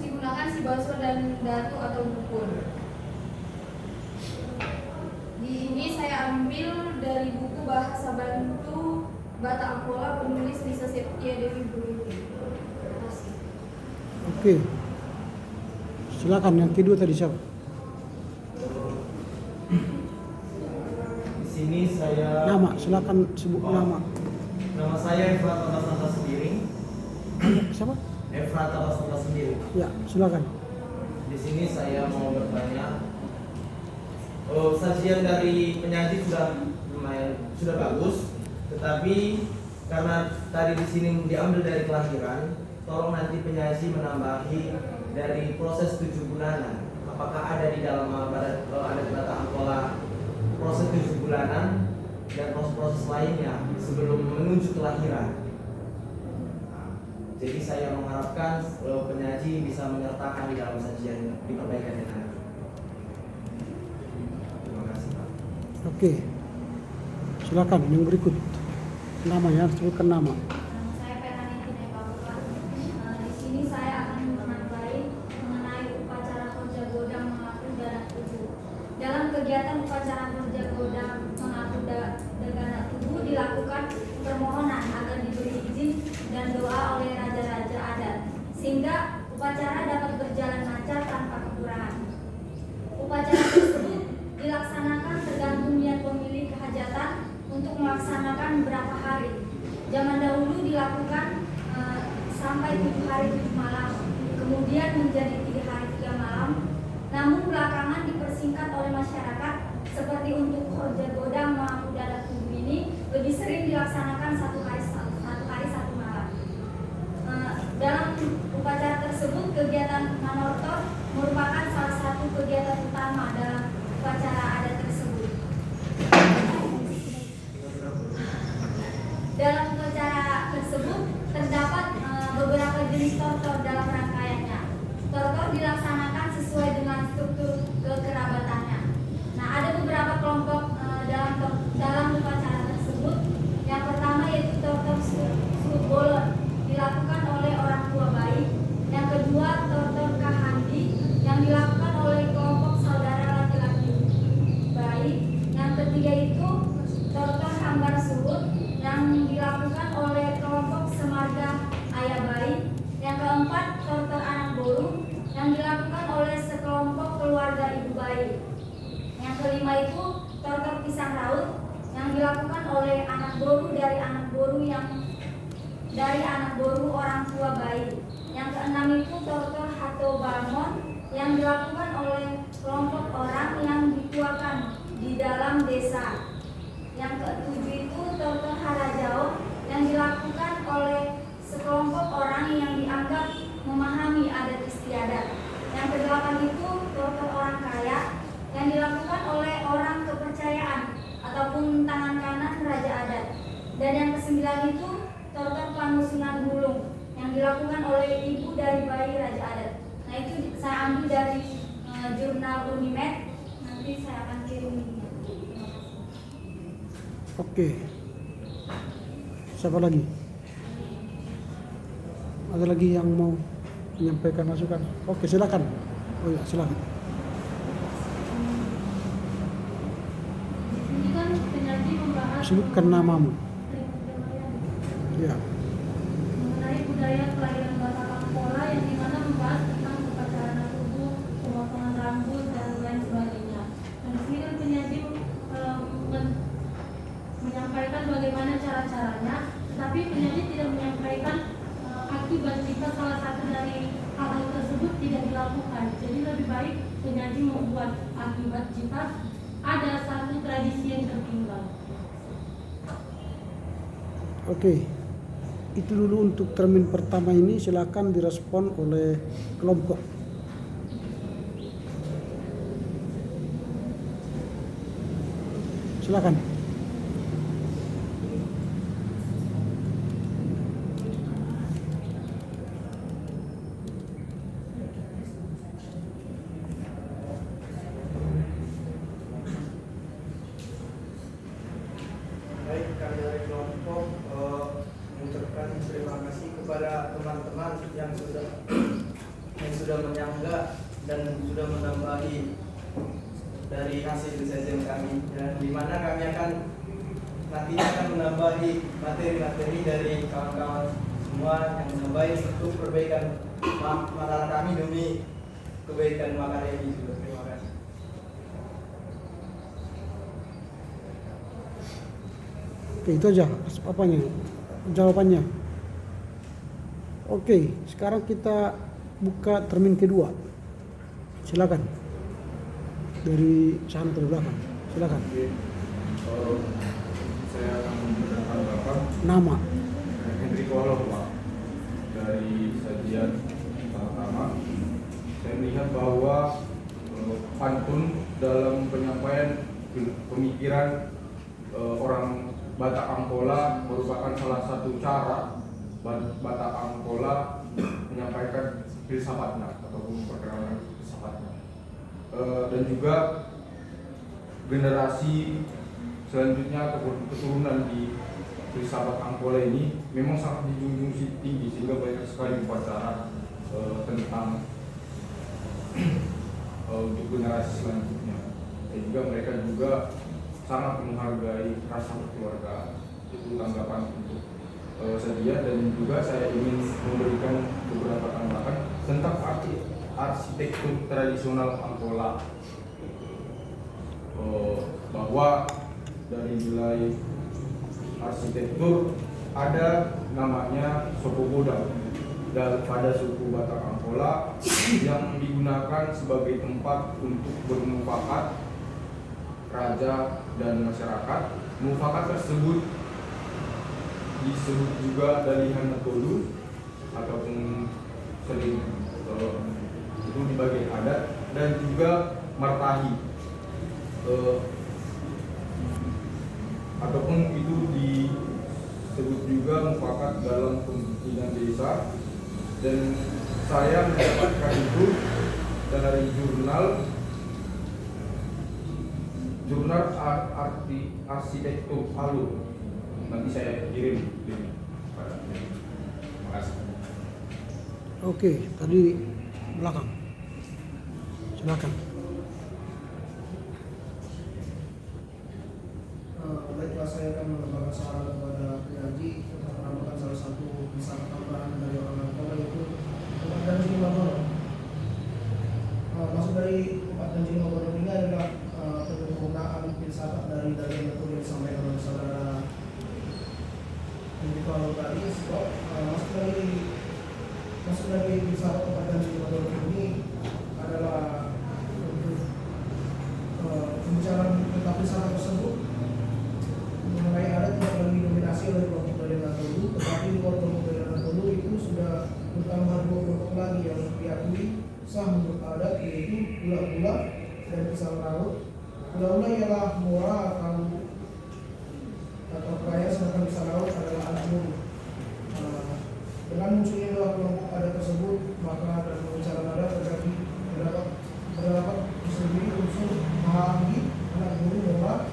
Speaker 3: digunakan Sibaso dan Datu atau Dukun. Di ini saya ambil dari buku Bahasa Bantu Batak Angkola penulis Lisa Septia Dewi Buriti. Terima kasih.
Speaker 1: Oke. Silakan yang kedua tadi siapa?
Speaker 7: Di sini saya
Speaker 1: Nama, silakan sebut nama.
Speaker 7: Nama saya Efrata Basanta Sendiri.
Speaker 1: Siapa?
Speaker 7: Efrata Basanta Sendiri.
Speaker 1: Ya, silakan.
Speaker 7: Di sini saya mau bertanya. Sajian dari penyaji sudah bagus, tetapi karena tadi di sini diambil dari kelahiran, tolong nanti penyaji menambahi dari proses 7 bulanan. Apakah ada di dalam adat Batak Angkola proses 7 bulanan dan proses-proses lainnya sebelum menuju kelahiran? Jadi saya mengharapkan penyaji bisa menyertakan di dalam sajian di perbaikan nanti. Terima kasih Pak.
Speaker 1: Oke, silakan yang berikut. Namanya, sebutkan nama.
Speaker 3: Saya Ferhani Bapak. Di sini saya akan menambahi mengenai upacara Horja Godang mengaku dana tubuh. Dalam kegiatan upacara Horja Godang mengaku dana tubuh dilakukan permohonan agar diberi izin dan doa oleh raja-raja adat, sehingga upacara dapat berjalan lancar tanpa kekurangan. Upacara tersebut dilaksanakan tergantung niat pemilik hajatan untuk melaksanakan berapa hari. Zaman dahulu dilakukan sampai 7 hari 7 malam, kemudian menjadi 3 hari 3 malam. Namun belakangan dipersingkat oleh masyarakat, seperti untuk Horja Godang mengaku dana tubuh ini lebih sering dilaksanakan 1 hari 1 malam. Dalam upacara tersebut, kegiatan manortor merupakan salah satu kegiatan utama dalam upacara adat tersebut. Dalam upacara tersebut terdapat beberapa jenis tortor dalam rangkaiannya. Tortor dilaksanakan sesuai dengan struktur kekerabatannya. Nah, ada beberapa kelompok dalam upacara tersebut. Yang pertama yaitu tortor surut bolon, dilakukan oleh orang tua bayi. Yang kedua, tortor kahandi, yang dilakukan oleh kelompok saudara laki-laki bayi. Yang ketiga itu tortor hambar surut, yang dilakukan oleh kelompok semarga ayah bayi. Yang keempat, tortor anak boru, yang dilakukan oleh sekelompok keluarga ibu bayi. Yang kelima itu tortor pisang raut, yang dilakukan oleh anak boru dari anak boru orang tua bayi. Yang keenam itu tortor hato balmon, yang dilakukan oleh kelompok orang yang dituakan di dalam desa. Yang ketujuh itu tortor harajao, yang dilakukan oleh sekelompok orang yang dianggap memahami adat istiadat. Yang kedelapan itu tortor orang kaya, yang dilakukan oleh orang kepercayaan ataupun tangan kanan raja adat. Dan yang kesembilan itu tortor panusunan bulung, yang dilakukan oleh ibu dari bayi raja adat. Nah, itu saya ambil dari jurnal Unimed, nanti saya akan kirim.
Speaker 1: Oke. Siapa lagi? Ada lagi yang mau menyampaikan masukan? Oke, silakan. Oh ya, silakan.
Speaker 3: Ini kan penyaji membahas
Speaker 1: Sebutkan namamu. Ya.
Speaker 3: mengenai budaya kelahiran Batak Angkola, yang dimana membahas tentang upacara tubuh, pemotongan rambut dan lain sebagainya. Dan di sini kan penyaji menyampaikan bagaimana cara-caranya, tetapi penyaji tidak menyampaikan akibat jika salah satu dari hal-hal tersebut tidak dilakukan. Jadi lebih baik penyaji membuat akibat jika ada satu tradisi yang tertinggal.
Speaker 1: Oke. Itu dulu untuk termin pertama ini, silakan direspon oleh kelompok. Silakan.
Speaker 6: Baik, kami dari kelompok mengucapkan terima kasih kepada teman-teman yang sudah menyangga dan sudah menambahi dari hasil riset kami, dan di mana kami nantinya akan menambahi materi-materi dari kawan-kawan semua yang menambahi untuk perbaikan makalah kami demi kebaikan makalah ini juga. Terima kasih.
Speaker 1: Oke, itu aja apanya, jawabannya. Oke, sekarang kita buka termin kedua. Silakan. Dari sana ke belakang. Silakan.
Speaker 8: Saya akan memperkenalkan Bapak
Speaker 1: Nama.
Speaker 8: Hendrik Waloh, Pak. Dari sajian pertama, saya melihat bahwa pantun dalam penyampaian pemikiran orang Batak Angkola merupakan salah satu cara Batak Angkola menyampaikan filsafatnya ataupun perkembangan filsafatnya. Dan juga generasi selanjutnya ataupun keturunan di filsafat Angkola ini memang sangat dijunjung tinggi, sehingga banyak sekali upacara tentang untuk generasi selanjutnya. Dan juga mereka juga sangat menghargai rasa keluarga. Itu tanggapan untuk saya, dan juga saya ingin memberikan beberapa tambahan tentang arsitektur tradisional Angkola, bahwa dari nilai arsitektur ada namanya Sopo Godang dan pada suku Batak Angkola yang digunakan sebagai tempat untuk bermufakat raja dan masyarakat. Mufakat tersebut disebut juga Dalihan Natolu ataupun sering itu di bagian adat, dan juga Martahi ataupun itu disebut juga mufakat dalam pemimpinan desa. Dan saya mendapatkan itu dari jurnal arsitektur Palu. Nanti saya kirim pada. Terima kasih.
Speaker 1: Oke, tadi belakang. Silakan.
Speaker 6: Baiklah, saya akan menambahkan saran kepada penyaji untuk menambahkan salah satu misalnya tambahan dari orang Angkola, yaitu Upat Ganji Magono. Maksud dari Upat Ganji Magono ini adalah penggunaan filsafat dari Natolu yang disampaikan oleh saudara Hendrik Wahlo tadi. Maksud dari filsafat Upat Ganji Magono ini adalah untuk pembicaraan tentang filsafat tersebut mengenai adat tidak lagi didominasi oleh kelompok dari Natolu, tetapi di luar kelompok dari Natolu itu sudah bertambah 2 kelompok lagi yang diakui sah menurut adat, yaitu Ula-Ula dan Pisang Laut. Ula-Ula ialah Mora atau Kaya, sedangkan Pisang Laut adalah Anjung. Dengan munculnya dua kelompok adat tersebut, maka dalam pembicaraan adat terdapat sendiri unsur Mahaanggi, anak guru Mora,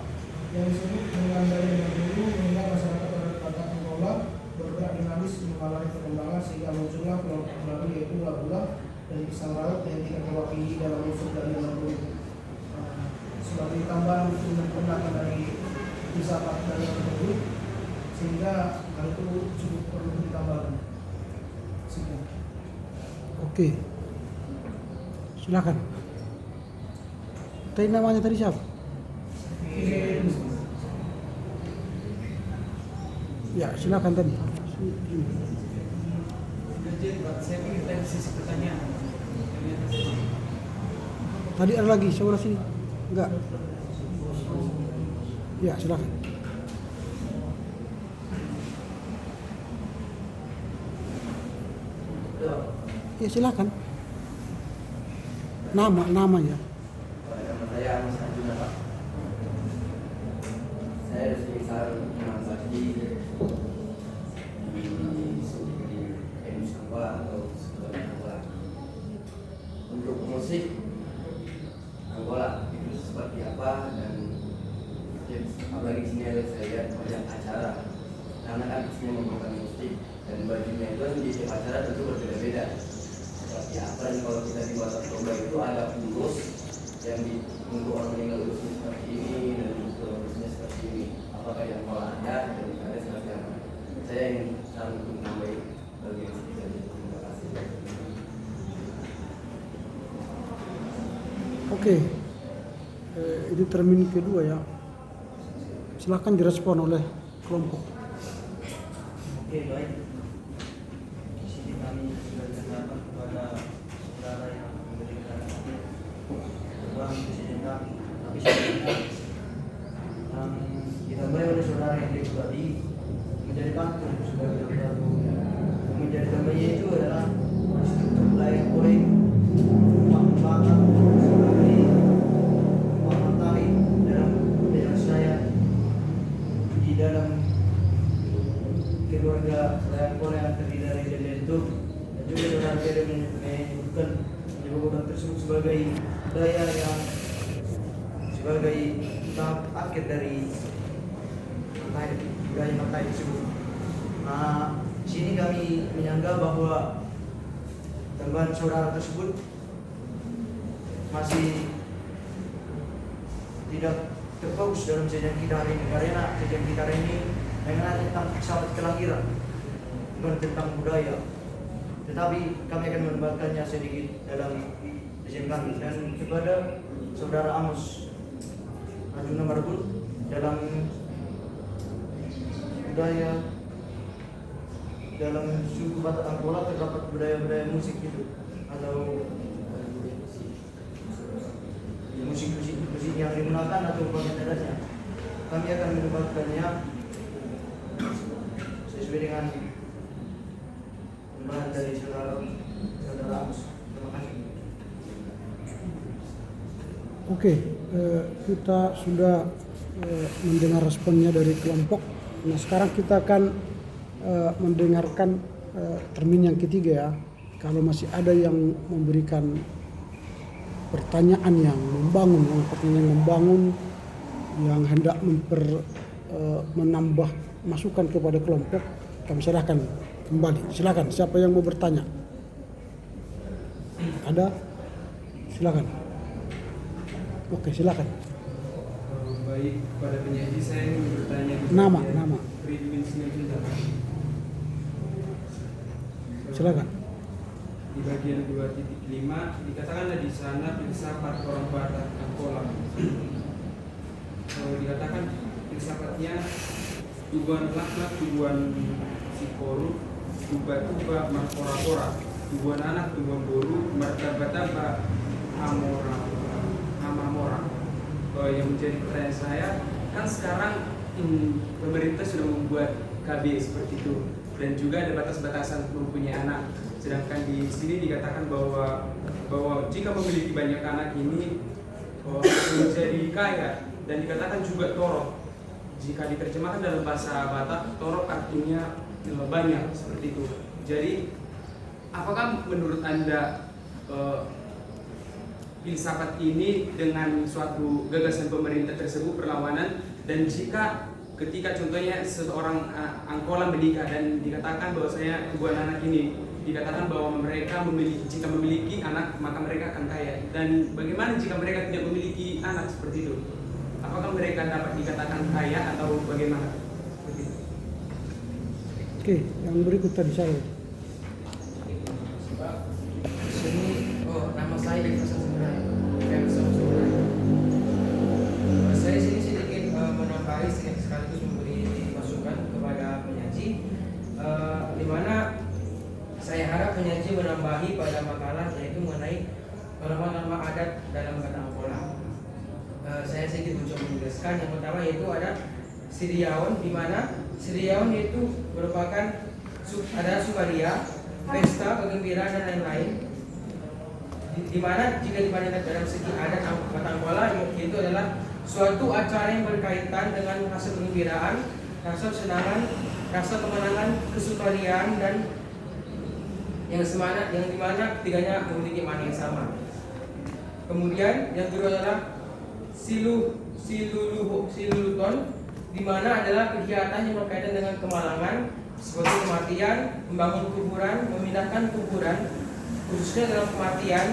Speaker 6: yang disebut dengan dari Natolu, mengingat masyarakat adat Batak Angkola bergerak dinamis mengalami perkembangan sehingga muncullah kelompok baru, yaitu Ula-Ula dan Pisang Laut yang tidak mewakili dalam unsur dari Natolu. Sebagai tambahan pendapat dari filsafat dari Natolu, sehingga hal itu cukup perlu ditambahkan. Sekian.
Speaker 1: Oke. Silakan. Tadi namanya tadi siapa? Ya, silakan tadi.
Speaker 2: Saya ingin tanya sisi pertanyaan.
Speaker 1: Tadi ada lagi, sebelah sini. Enggak. Ya, silakan. Ya, silakan. Namanya.
Speaker 9: Nama saya Amis Anjuna, Pak. Saya dari sekitar Masjid di Emus Angkola atau sekitar Angkola. Untuk musik Angkola itu seperti apa, dan apalagi di sini ada saya lihat banyak acara, karena kan di sini membawakan musik dan bajunya itu di setiap acara tentu berbeda-beda. Seperti apa nih kalau kita di Batak Toba itu ada urus yang untuk orang meninggal urusnya seperti ini dan untuk urusnya seperti ini. Apakah yang ada dan ada seperti apa? Saya ingin saran untuk menambah bagian itu. Terima kasih.
Speaker 1: Oke. Itu termin kedua ya. Silakan direspon oleh kelompok.
Speaker 6: Oke, baik. Di sini kami sudah berpendapat kepada saudara yang memberikan uang presiden kami, tapi sebenarnya yang ditambahi oleh saudara yang tadi menjadi pantun sebagai pelaku. Menjadi tambahnya itu adalah struktur wilayah kulit, pengembangkan sebagai matahari dalam penjelasan saya di dalam keluarga saya tersebut sebagai budaya yang sebagai tahap akhir dari budaya Matai tersebut. Sini kami menyangka bahwa tambahan saudara tersebut masih tidak terfokus dalam kajian kita hari ini, karena kajian kita hari ini mengenai tentang filsafat kelahiran, bukan tentang budaya. Tetapi kami akan menambahkannya sedikit dalam kajian kami. Dan kepada saudara Amos Arjuna Marbul, dalam budaya dalam suku Batak Angkola terdapat budaya-budaya musik itu atau musik yang digunakan atau bagian adatnya. Kami akan menambahkannya sesuai dengan bahan dari saudara Amos. Terima kasih.
Speaker 1: Oke, kita sudah mendengar responnya dari kelompok. Nah, sekarang kita akan mendengarkan termin yang ketiga ya. Kalau masih ada yang memberikan pertanyaan yang membangun, yang hendak menambah masukan kepada kelompok, kami serahkan kembali. Silakan, siapa yang mau bertanya? Ada? Silakan. Oke, silakan.
Speaker 10: Baik, pada penyaji saya ingin bertanya.
Speaker 1: Nama.
Speaker 10: Ridwin Simanjuntak.
Speaker 1: Silakan.
Speaker 10: Di bagian 2.5 dikatakanlah di sana filsafat orang Batak Angkola. Dikatakan filsafatnya tubuhan lak-lak, tubuhan sikolu, tuba-tuba, marpora-pora, tubuhan anak, tubuhan boru, martaba-taba, hamamora. Yang menjadi pertanyaan saya, kan sekarang pemerintah sudah membuat KB seperti itu, dan juga ada batas-batasan mempunyai anak. Sedangkan di sini dikatakan bahwa jika memiliki banyak anak ini menjadi kaya, dan dikatakan juga torok. Jika diterjemahkan dalam bahasa Batak, torok artinya banyak seperti itu. Jadi, apakah menurut Anda filsafat ini dengan suatu gagasan pemerintah tersebut berlawanan? Dan jika ketika contohnya seorang Angkola menikah dan dikatakan bahwa saya tubuhan anak ini, dikatakan bahwa mereka jika memiliki anak maka mereka akan kaya, dan bagaimana jika mereka tidak memiliki anak seperti itu? Apakah mereka dapat dikatakan kaya atau bagaimana? Seperti itu.
Speaker 1: Oke, yang berikut tadi saya.
Speaker 11: Sini, nama saya Emerson Sebenarnya. Saya sini sedikit menambahi sekaligus memberi masukan kepada penyaji, di mana saya harap penyaji menambahi pada makalah yaitu mengenai norma-norma adat dalam Batak Angkola. Saya sedikit mencoba menjelaskan. Yang pertama yaitu ada Siriawan, di mana Siriawan itu merupakan adalah sukaria, pesta, kegembiraan dan lain-lain. Di mana jika dibandingkan dalam segi adat Batak Angkola itu adalah suatu acara yang berkaitan dengan rasa kegembiraan, rasa kesenangan, rasa kemenangan, kesukariaan, dan yang dimana ketiganya memiliki makna yang sama. Kemudian yang kedua adalah siluluton, di mana adalah kegiatan yang berkaitan dengan kemalangan seperti kematian, membangun kuburan, memindahkan kuburan. Khususnya dalam kematian,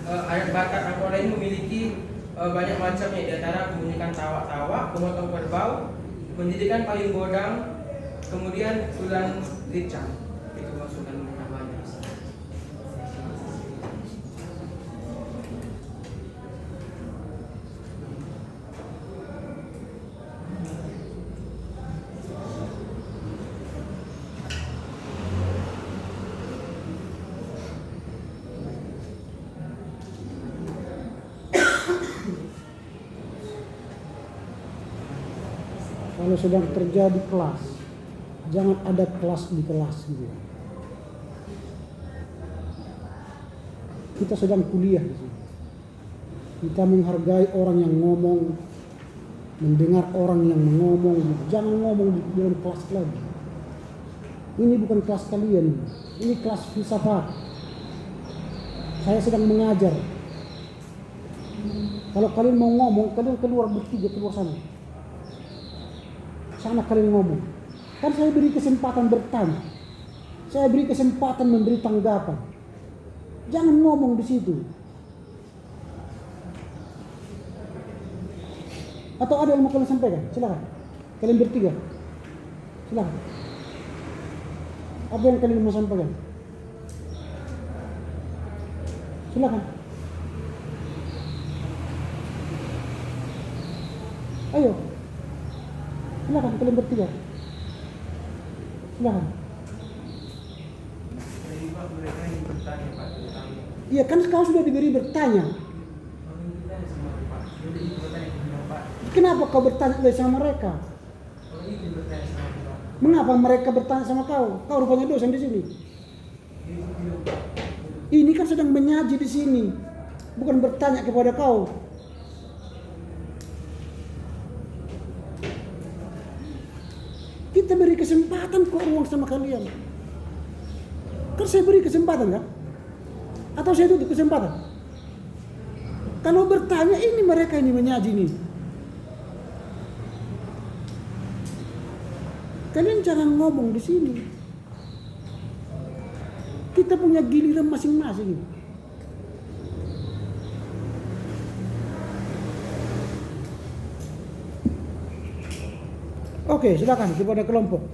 Speaker 11: adat Batak Angkola ini memiliki banyak macamnya, di antara membunyikan tawa-tawa, memotong kerbau, mendirikan payung godang, kemudian bulan ricang. Itu masukan namanya.
Speaker 1: Kalau sedang terjadi kelas, jangan ada kelas di kelas gitu. Kita sedang kuliah di sini. Kita menghargai orang yang ngomong, mendengar orang yang ngomong gitu. Jangan ngomong di dalam kelas lagi. Ini bukan kelas kalian, ini kelas filsafat. Saya sedang mengajar. Kalau kalian mau ngomong, kalian keluar bertiga, keluar sana. Sana kalian ngomong. Kan saya beri kesempatan bertanya. Saya beri kesempatan memberi tanggapan. Jangan ngomong di situ. Atau ada yang mau kalian sampaikan? Silakan. Kalian bertiga. Silakan. Apa yang kalian mau sampaikan? Silakan. Ayo. Silakan kalian bertiga. Silakan.
Speaker 11: Jadi Pak, mereka ingin bertanya Pak tentang
Speaker 1: Iya kan kau sudah diberi bertanya.
Speaker 11: ingin bertanya sama Pak. Jadi ingin bertanya sama Pak.
Speaker 1: Kenapa kau bertanya sama mereka?
Speaker 11: Kalau ingin bertanya sama Pak.
Speaker 1: Mengapa mereka bertanya sama kau? Kau rupanya dosen di sini.
Speaker 11: Ini video Pak.
Speaker 1: Ini kan sedang menyaji di sini, bukan bertanya kepada kau. Kita beri kesempatan kok ruang sama kalian. Kan saya beri kesempatan kan? Atau saya tutup kesempatan? Kalau bertanya ini mereka ini menyaji nih. Kalian jangan ngomong di sini. Kita punya giliran masing-masing. Oke, silakan kepada kelompok.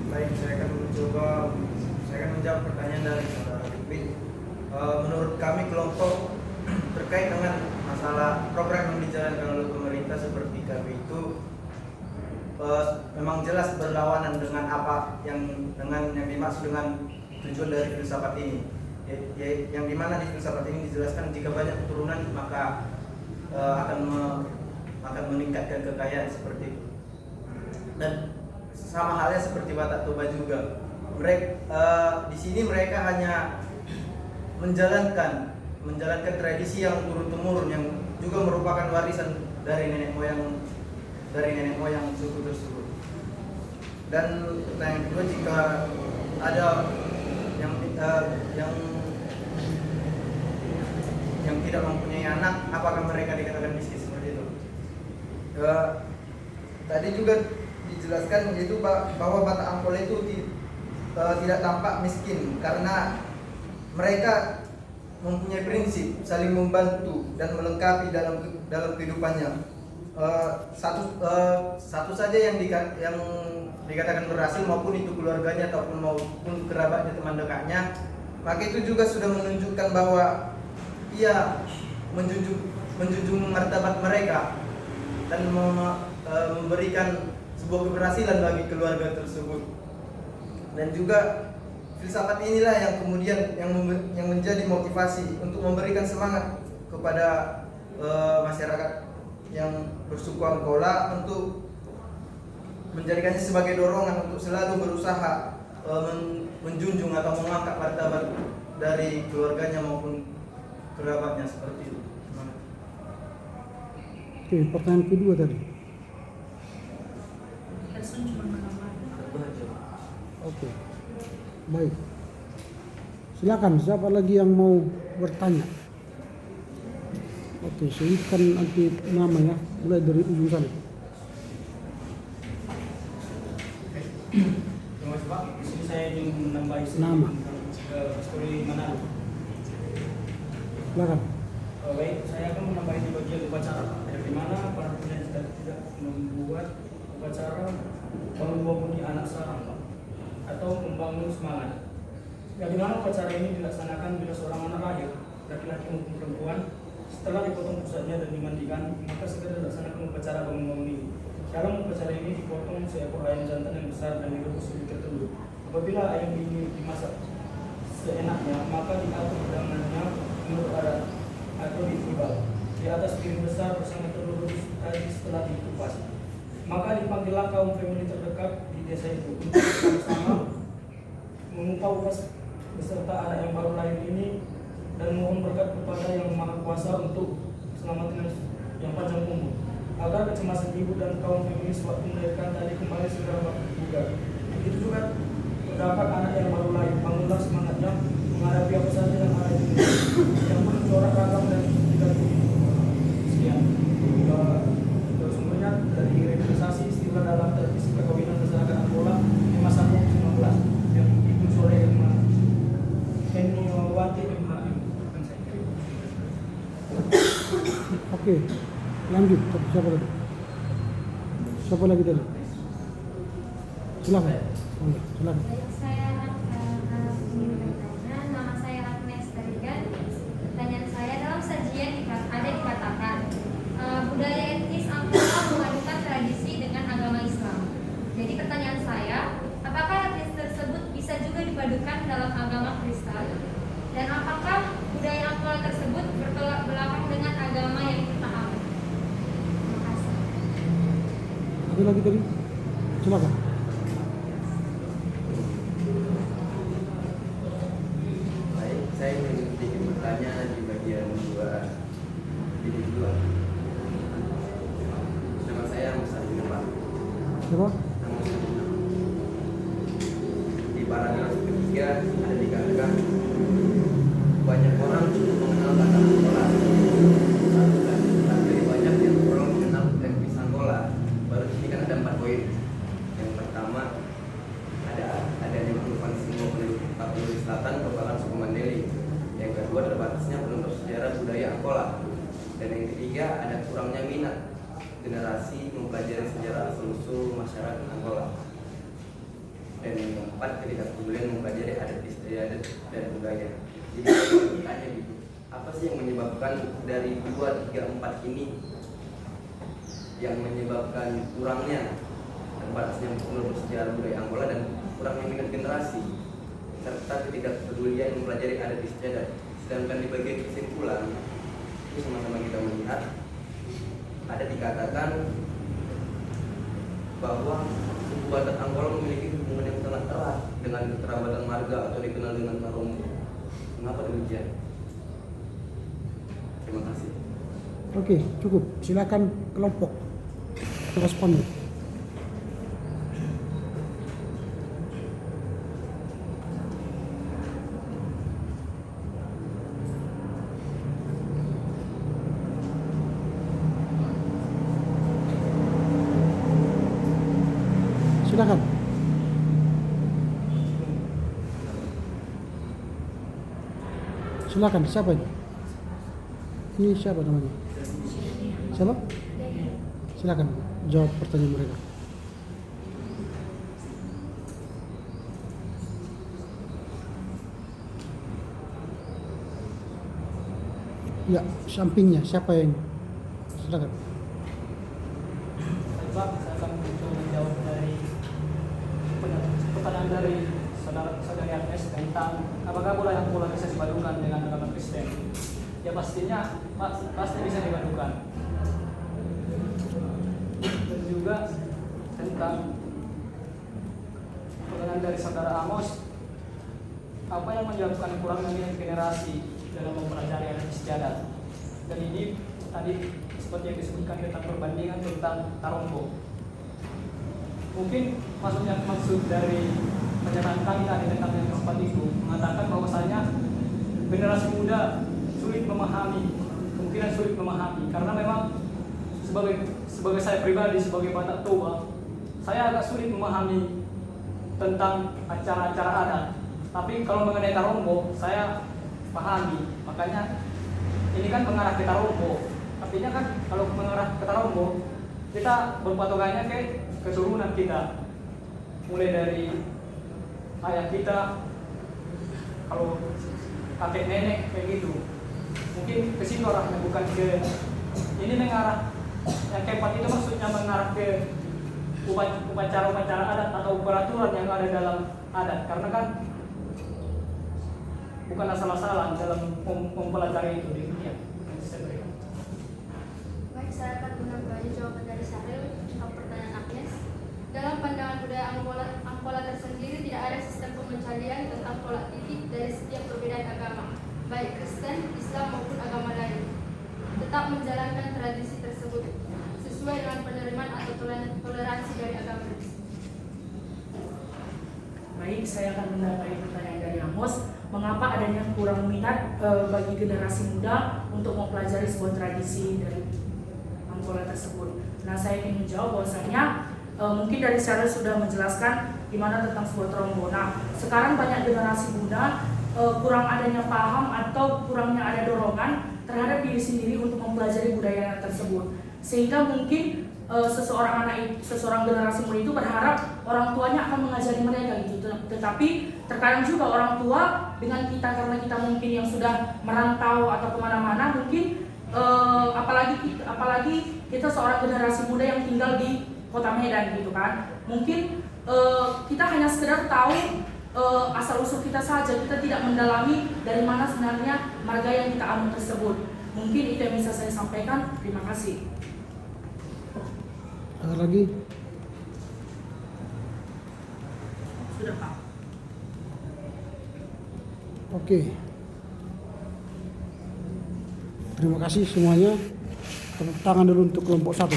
Speaker 6: Baik, saya akan menjawab pertanyaan dari saudara Fikri. Menurut kami kelompok terkait dengan masalah program yang dijalankan oleh pemerintah seperti kami itu memang jelas berlawanan dengan apa yang dimaksud dengan tujuan dari filsafat ini. Yang dimana di filsafat ini dijelaskan jika banyak keturunan maka akan meningkatkan kekayaan seperti itu. Dan sama halnya seperti Batak Toba juga. Di sini mereka hanya menjalankan tradisi yang turun temurun yang juga merupakan warisan dari nenek moyang suku tersebut. Dan pertanyaan kedua, jika ada yang tidak mempunyai anak, apakah mereka dikatakan miskin seperti itu? Tadi juga dijelaskan yaitu bahwa Batak Angkol itu tidak tampak miskin karena mereka mempunyai prinsip saling membantu dan melengkapi dalam kehidupannya. Satu saja yang dikatakan berhasil, maupun itu keluarganya ataupun kerabatnya, teman dekatnya, maka itu juga sudah menunjukkan bahwa ia menjunjung martabat mereka dan memberikan sebuah keberhasilan bagi keluarga tersebut. Dan juga filsafat inilah yang kemudian yang menjadi motivasi untuk memberikan semangat kepada masyarakat yang bersuku Angkola untuk menjadikannya sebagai dorongan untuk selalu berusaha menjunjung atau mengangkat martabat dari keluarganya maupun kerabatnya seperti itu.
Speaker 1: Oke, pertanyaan kedua tadi. Oke, baik. Silakan, siapa lagi yang mau bertanya? Oke, sebutkan nanti nama ya, mulai dari ujung sana.
Speaker 2: Terima kasih Pak. Di sini saya ingin menambahi
Speaker 1: Nama.
Speaker 2: Story Manado.
Speaker 1: Silakan.
Speaker 2: Baik, saya akan menambahi di bagian upacara, di mana para penyanyi tidak membuat upacara membangun anak sarang Pak, atau membangun semangat. Yang dimana upacara ini dilaksanakan bila seorang anak lahir, laki-laki maupun perempuan, setelah dipotong pusatnya dan dimandikan, maka segera dilaksanakan upacara bangun-bangun ini. Dalam upacara ini dipotong seekor ayam jantan yang besar dan direbus sedikit telur. Apabila ayam ini dimasak seenaknya, maka diatur hidangannya menurut adat atau ditibal di atas piring besar bersama telur rebus tadi setelah dikupas. Maka dipanggillah kaum famili terdekat di desa itu untuk bersama mengupah upas beserta anak yang baru lahir ini dan mohon berkat kepada Yang Maha Kuasa untuk keselamatan yang panjang umur. agar kecemasan ibu dan kaum feminis waktu melahirkan tadi kembali segera juga. Begitu juga terdapat anak yang baru lahir, bangunlah semangatnya menghadapi apa saja yang ada di dunia, yang penuh corak ragam dan tidak sekian. Sumbernya dari realisasi istilah dalam tradisi perkawinan masyarakat Angola di masa 19 yang ditulis oleh Henny Wati MHM.
Speaker 1: Oke, lanjut. Siapa lagi? Siapa lagi tadi? Silakan. Silakan.
Speaker 12: Saya ingin bertanya, nama saya Agnes Tarigan. Pertanyaan saya, dalam sajian ada dikatakan budaya etnis Angola memadukan tradisi dengan agama Islam. Jadi pertanyaan saya, apakah etnis tersebut bisa juga dipadukan dalam agama Kristen? Dan apakah budaya Angola tersebut bertolak belakang dengan agama yang kita anut? Terima kasih.
Speaker 1: Ada lagi tadi? Silakan.
Speaker 9: Baik, saya ingin sedikit bertanya di bagian 2. Nama saya Muslim Pak.
Speaker 1: Siapa?
Speaker 9: Di paragraf ketiga ada dikatakan banyak orang mengenal kata Angola. Tapi banyak yang orang mengenal etnis Angola. Baru ini kan ada 4 poin. Yang pertama adanya penutupan semua penduduk Papua Selatan merupakan suku Mandeli. Yang kedua terbatasnya penutur sejarah budaya Angola. Dan yang ketiga ada kurangnya minat generasi mempelajari sejarah asal-usul masyarakat Angola. Dan yang keempat ketidakpedulian mempelajari adat istiadat dan budaya. Jadi tanya gitu, apa sih yang menyebabkan dari 2, 3, 4 ini yang menyebabkan kurangnya terbatasnya penutur sejarah budaya Angola dan kurangnya minat generasi serta ketidakpedulian mempelajari adat istiadat. Sedangkan di bagian kesimpulan itu sama-sama kita melihat ada dikatakan bahwa suku Batak Angola memiliki hubungan yang sangat erat dengan kekerabatan marga atau dikenal dengan Tarombo. Mengapa demikian? Terima kasih.
Speaker 1: Oke, cukup. Silakan kelompok responden. Silakan. Silakan, siapa ini? Ini siapa namanya? Siapa? Silakan jawab pertanyaan mereka. Ya, sampingnya siapa yang? Silakan.
Speaker 2: Pak, saya akan mencoba menjawab dari pertanyaan dari saudari Agnes tentang apakah budaya Angola bisa dipadukan dengan agama Kristen. Ya pastinya pasti bisa dipadukan. Dan juga tentang pertanyaan dari saudara Amos, apa yang menyebabkan kurangnya minat generasi dalam mempelajari adat istiadat. Dan ini tadi seperti yang disebutkan tentang perbandingan tentang Tarombo. Mungkin maksud dari pernyataan kami tadi tentang yang keempat itu mengatakan bahwasanya generasi muda sulit memahami, kemungkinan sulit memahami karena memang sebagai saya pribadi sebagai Batak Toba, saya agak sulit memahami tentang acara-acara adat. Tapi kalau mengenai Tarombo saya pahami. Makanya ini kan mengarah ke Tarombo. Artinya kan kalau mengarah ke Tarombo kita berpatokannya ke keturunan kita, mulai dari ayah kita, kalau kakek nenek kayak gitu. Mungkin ke situ arahnya, bukan ke ini mengarah. Yang keempat itu maksudnya mengarah ke upacara-upacara adat atau peraturan yang ada dalam adat, karena kan bukan asal-asalan dalam mempelajari itu di dunia.
Speaker 3: Baik, saya akan menambahkan jawaban dari Syahril untuk pertanyaan Agnes. Dalam pandangan budaya Angola tersendiri tidak ada sistem pemencarian tentang tolak titik dari setiap perbedaan agama, baik Kristen, Islam maupun agama lain. Tetap menjalankan tradisi tersebut sesuai
Speaker 4: Baik, saya akan mendapat pertanyaan dari Amos. Mengapa adanya kurang minat bagi generasi muda untuk mempelajari sebuah tradisi dari Angkola tersebut? Nah, saya ingin menjawab bahwasanya mungkin dari saya sudah menjelaskan gimana tentang sebuah trombona. Sekarang banyak generasi muda kurang adanya paham atau kurangnya ada dorongan terhadap diri sendiri untuk mempelajari budaya tersebut, sehingga mungkin seseorang generasi muda itu berharap orang tuanya akan mengajari mereka gitu. Tetapi terkadang juga orang tua dengan kita, karena kita mungkin yang sudah merantau atau kemana-mana, mungkin apalagi kita seorang generasi muda yang tinggal di kota Medan gitu kan, mungkin kita hanya sekedar tahu asal usul kita saja, kita tidak mendalami dari mana sebenarnya marga yang kita anut tersebut. Mungkin itu yang bisa saya sampaikan. Terima kasih.
Speaker 1: Ada lagi?
Speaker 4: Sudah, Pak.
Speaker 1: Oke. Terima kasih semuanya. Tepuk tangan dulu untuk kelompok 1.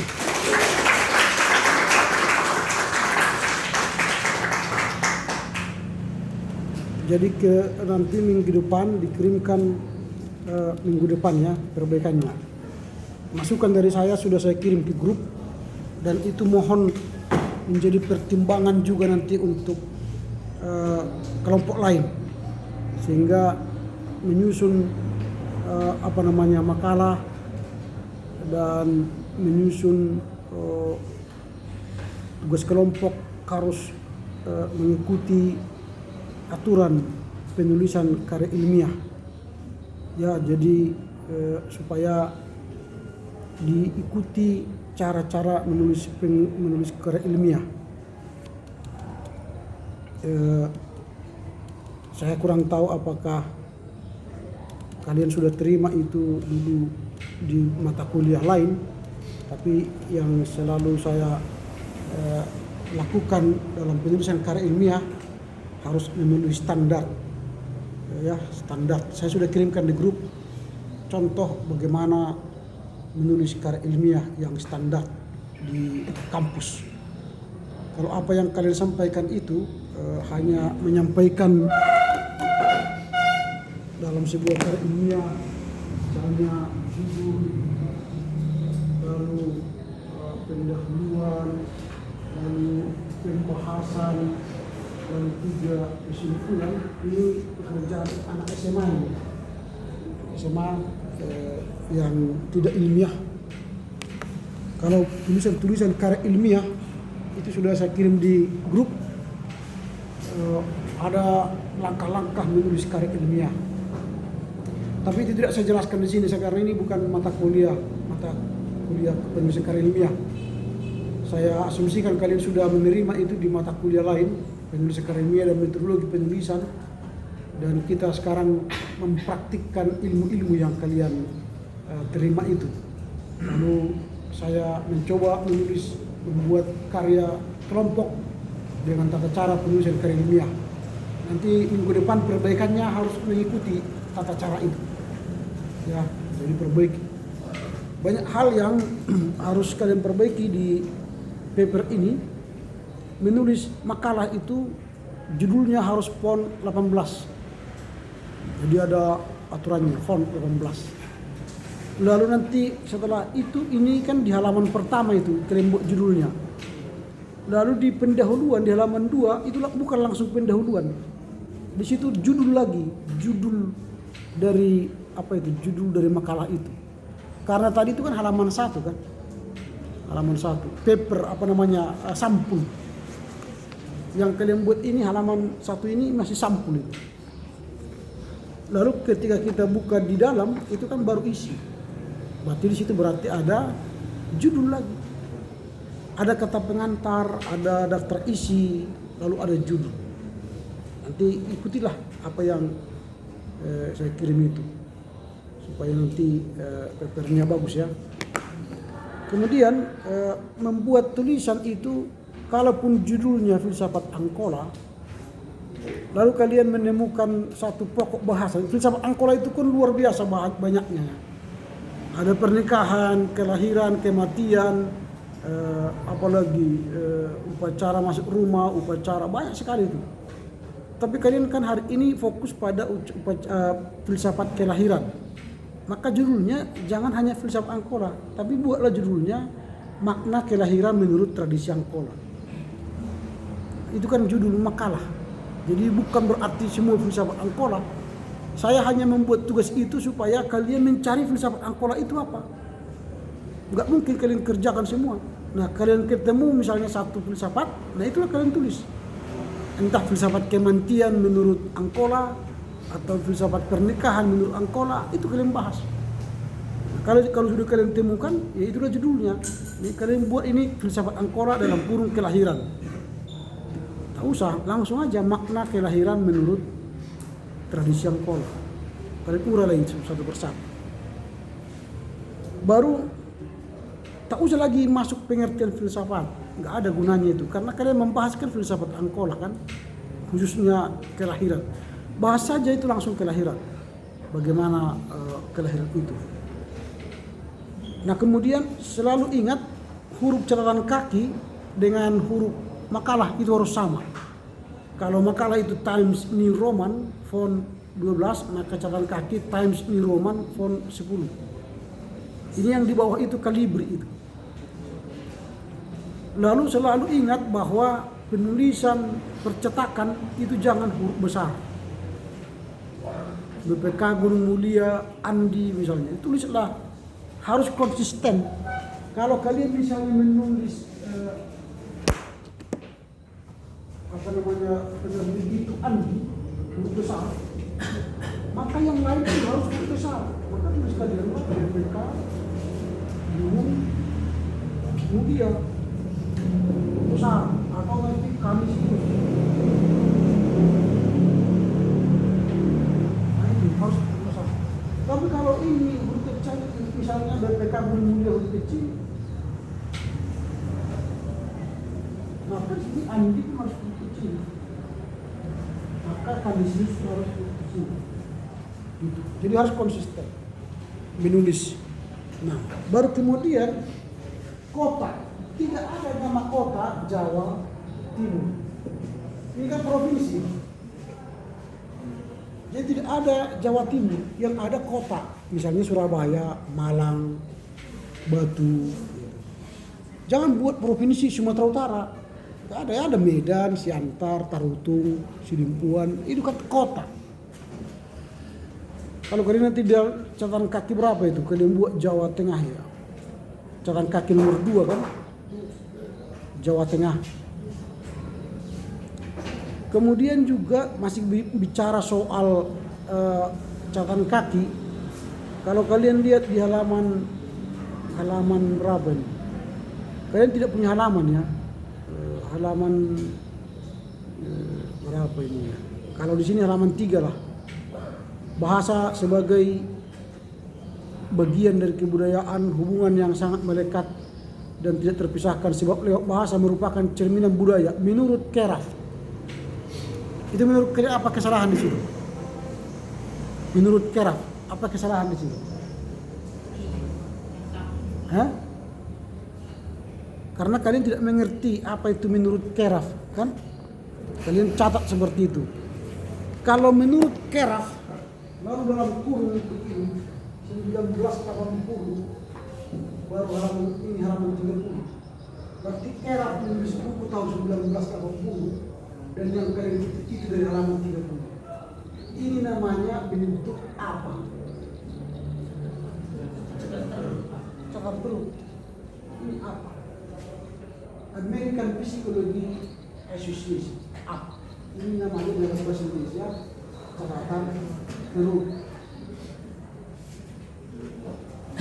Speaker 1: Jadi nanti minggu depan dikirimkan minggu depan ya perbaikannya. Masukan dari saya sudah saya kirim ke grup, dan itu mohon menjadi pertimbangan juga nanti untuk kelompok lain, sehingga menyusun makalah dan menyusun tugas kelompok harus mengikuti aturan penulisan karya ilmiah ya. Jadi supaya diikuti cara-cara menulis karya ilmiah. Saya kurang tahu apakah kalian sudah terima itu dulu di mata kuliah lain, tapi yang selalu saya lakukan dalam penulisan karya ilmiah harus memenuhi standar ya, standar. Saya sudah kirimkan di grup contoh bagaimana menulis karya ilmiah yang standar di kampus. Kalau apa yang kalian sampaikan itu hanya menyampaikan dalam sebuah karya ilmiah, misalnya judul, lalu pendahuluan, lalu pembahasan, lalu juga kesimpulan, ini pekerjaan anak SMA ini. SMA yang tidak ilmiah. Kalau tulisan karya ilmiah itu sudah saya kirim di grup, ada langkah-langkah menulis karya ilmiah. Tapi itu tidak saya jelaskan di sini karena ini bukan mata kuliah penulisan karya ilmiah. Saya asumsikan kalian sudah menerima itu di mata kuliah lain, penulisan karya ilmiah dan metodologi penulisan, dan kita sekarang mempraktikkan ilmu-ilmu yang kalian terima itu. Lalu saya mencoba membuat karya kelompok dengan tata cara penulisan karya ilmiah. Nanti minggu depan perbaikannya harus mengikuti tata cara itu ya, jadi perbaiki. Banyak hal yang harus kalian perbaiki di paper ini. Menulis makalah itu judulnya harus font 18. Jadi ada aturannya, font 18. Lalu nanti setelah itu, ini kan di halaman pertama itu kalian buat judulnya. Lalu di pendahuluan di halaman 2 itu bukan langsung pendahuluan. Di situ judul lagi, judul dari judul dari makalah itu. Karena tadi itu kan halaman 1 kan. Halaman 1, paper sampul. Yang kalian buat ini halaman 1 ini masih sampul itu. Lalu ketika kita buka di dalam itu kan baru isi. Berarti di situ berarti ada judul lagi. Ada kata pengantar, ada daftar isi, lalu ada judul. Nanti ikutilah apa yang saya kirim itu, supaya nanti papernya bagus ya. Kemudian membuat tulisan itu, kalaupun judulnya filsafat Angkola, lalu kalian menemukan satu pokok bahasa. Filsafat Angkola itu kan luar biasa banyaknya. Ada pernikahan, kelahiran, kematian, apalagi upacara masuk rumah, upacara banyak sekali itu. Tapi kalian kan hari ini fokus pada filsafat kelahiran. Maka judulnya jangan hanya filsafat Angkola, tapi buatlah judulnya makna kelahiran menurut tradisi Angkola. Itu kan judul makalah. Jadi bukan berarti semua filsafat Angkola. Saya hanya membuat tugas itu supaya kalian mencari filsafat Angkola itu apa. Enggak mungkin kalian kerjakan semua. Nah, kalian ketemu misalnya satu filsafat, nah itulah kalian tulis. Entah filsafat kemantian menurut Angkola atau filsafat pernikahan menurut Angkola, itu kalian bahas. Nah, kalau sudah kalian temukan, ya itulah judulnya. Jadi kalian buat ini filsafat Angkola dalam kurung kelahiran. Tak usah, langsung aja makna kelahiran menurut tradisi Angkola. Kalian urailah itu satu persatu. Baru tak usah lagi masuk pengertian filsafat, nggak ada gunanya itu, karena kalian membahaskan filsafat Angkola kan, khususnya kelahiran. Bahas saja itu langsung kelahiran, bagaimana kelahiran itu. Nah kemudian selalu ingat huruf catatan kaki dengan huruf makalah itu harus sama. Kalau makalah itu Times New Roman font 12, maka catatan kaki Times New Roman font 10. Ini yang di bawah itu kalibri itu. Lalu selalu ingat bahwa penulisan percetakan itu jangan huruf besar. BPK Gunung Mulia, Andi misalnya, tulislah harus konsisten. Kalau kalian misalnya menulis penerbit itu Andi huruf besar, maka yang lain itu harus huruf besar. Maka tulis kalian BPK Gunung Mulia besar atau nanti kami itu. Nah ini harus besar. Tapi kalau ini huruf kecil, misalnya BPK Gunung Mulia huruf kecil, maka sini Andi pun harus huruf kecil. Maka kami harus huruf kecil. Gitu. Jadi harus konsisten menulis. Nah, baru kemudian kota. Tidak ada nama kota Jawa Timur. Ini kan provinsi. Jadi tidak ada Jawa Timur, yang ada kota. Misalnya Surabaya, Malang, Batu. Jangan buat provinsi Sumatera Utara. Ada Medan, Siantar, Tarutung, Sidimpuan. Itu kan kota. Kalau kalian nanti catatan kaki berapa itu? Kalian buat Jawa Tengah ya. Catatan kaki nomor 2 kan? Jawa Tengah. Kemudian juga masih bicara soal catatan kaki. Kalau kalian lihat di halaman berapa ini? Kalian tidak punya halaman ya. Halaman berapa ini ya? Kalau di sini halaman 3 lah. Bahasa sebagai bagian dari kebudayaan, hubungan yang sangat melekat dan tidak terpisahkan, sebab lewat bahasa merupakan cerminan budaya menurut Keraf. Itu menurut Keraf apa kesalahan di situ? Menurut Keraf apa kesalahan di situ? Hah? Karena kalian tidak mengerti apa itu menurut Keraf, kan? Kalian catat seperti itu. Kalau menurut Keraf, lalu dalam kurung begini 1980 baru halaman 30. Berarti Keraf menulis buku tahun 1980 dan yang kalian itu dari halaman 30. Ini namanya bentuk apa? Catat perut. Ini apa? American Psychology Association. Apa? Ini namanya dalam bahasa Indonesia catatan perut.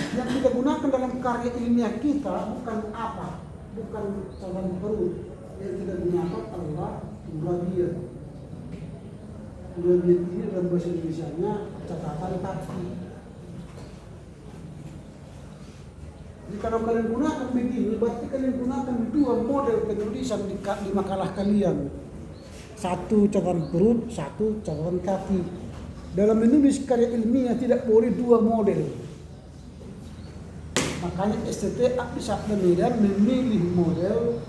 Speaker 1: Yang kita gunakan dalam karya ilmiah kita bukan apa, bukan catatan perut. Yang kita gunakan adalah tulabiat. Tulabiat ini dalam bahasa Indonesianya catatan kaki. Jadi kalau kalian gunakan begini, berarti kalian gunakan 2 model penulisan di makalah kalian. 1 catatan perut, 1 catatan kaki. Dalam menulis karya ilmiah tidak boleh 2 model. Makanya STT Abdi Sabda Medan memilih model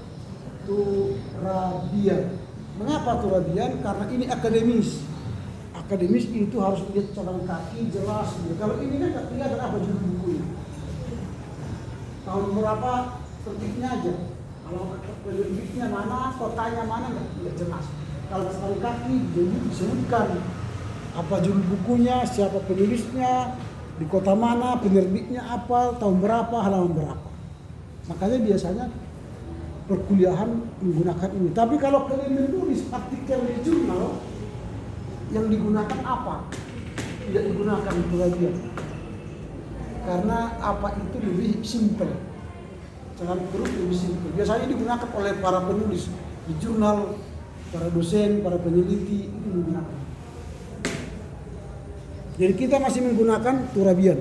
Speaker 1: turabiat. Mengapa turabian? Karena ini akademis. Akademis itu harus lihat cabang kaki jelas. Kalau ini kan nggak kelihatan apa judul bukunya. Tahun berapa terbitnya aja. Kalau penerbitnya mana, kotanya mana nggak jelas. Kalau cabang kaki jadi disebutkan apa judul bukunya, siapa penulisnya, di kota mana, penerbitnya apa, tahun berapa, halaman berapa. Makanya biasanya perkuliahan menggunakan ini. Tapi kalau kalian menulis artikel di jurnal, yang digunakan apa? Tidak digunakan turabian. Karena apa itu lebih simple. Jangan perlu lebih simple. Biasanya digunakan oleh para penulis di jurnal, para dosen, para peneliti itu menggunakan. Jadi kita masih menggunakan turabian.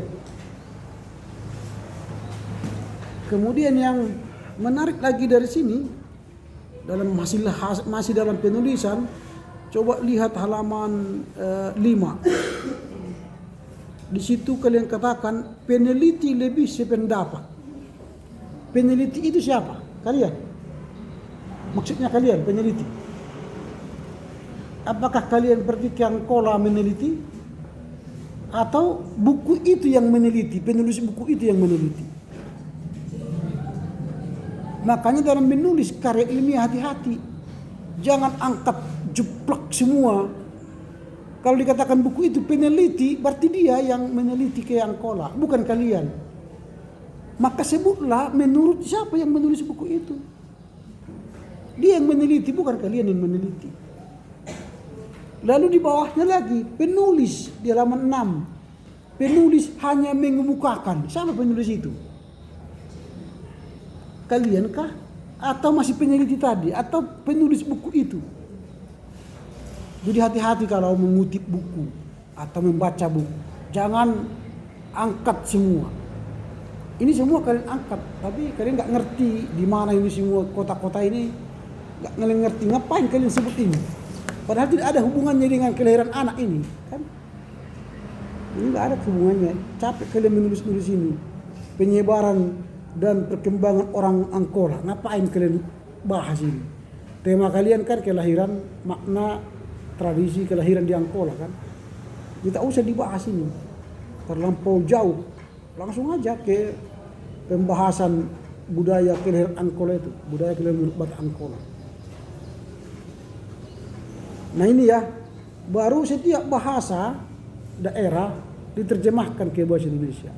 Speaker 1: Kemudian yang menarik lagi dari sini, dalam masih dalam penulisan, coba lihat halaman 5. Di situ kalian katakan peneliti lebih sependapat. Peneliti itu siapa? Kalian. Maksudnya kalian peneliti. Apakah kalian pergi ke Angkola meneliti? Atau buku itu yang meneliti, penulis buku itu yang meneliti? Makanya dalam menulis karya ilmiah hati-hati. Jangan angkat jeplak semua. Kalau dikatakan buku itu peneliti, berarti dia yang meneliti ke Angkola, bukan kalian. Maka sebutlah menurut siapa yang menulis buku itu. Dia yang meneliti, bukan kalian yang meneliti. Lalu di bawahnya lagi, penulis di halaman 6. Penulis hanya mengemukakan. Siapa penulis itu? Kalian kah? Atau masih peneliti tadi? Atau penulis buku itu? Jadi hati-hati kalau mengutip buku atau membaca buku. Jangan angkat semua. Ini semua kalian angkat, tapi kalian nggak ngerti di mana ini semua kota-kota ini. Nggak ngerti ngapain kalian sebut ini. Padahal tidak ada hubungannya dengan kelahiran anak ini, kan? Ini nggak ada hubungannya. Capek kalian menulis-nulis ini. Penyebaran dan perkembangan orang Angkola. Ngapain kalian bahas ini? Tema kalian kan kelahiran, makna, tradisi kelahiran di Angkola kan? Tidak usah dibahas ini. Terlampau jauh. Langsung aja ke pembahasan budaya kelahiran Angkola itu. Budaya kelahiran Batak Angkola. Nah ini ya, baru setiap bahasa daerah diterjemahkan ke bahasa Indonesia.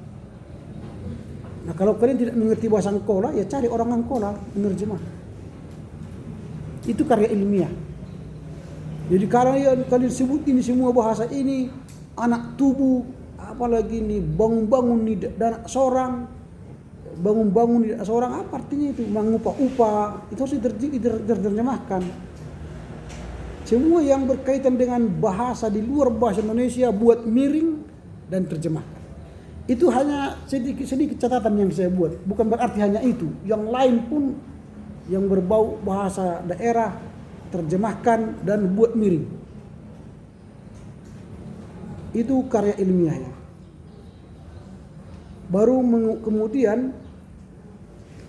Speaker 1: Nah kalau kalian tidak mengerti bahasa Angkola, ya cari orang Angkola menerjemah. Itu karya ilmiah. Jadi kalau kalian sebut ini semua bahasa ini, anak tubuh, apalagi ini bangun-bangun di dana seorang, bangun-bangun di dana seorang, apa artinya itu? Mengupah-upah, itu harus diterjemahkan. Semua yang berkaitan dengan bahasa di luar bahasa Indonesia buat miring dan terjemahkan. Itu hanya sedikit catatan yang saya buat. Bukan berarti hanya itu. Yang lain pun yang berbau bahasa daerah terjemahkan dan buat miring. Itu karya ilmiah ya. Baru kemudian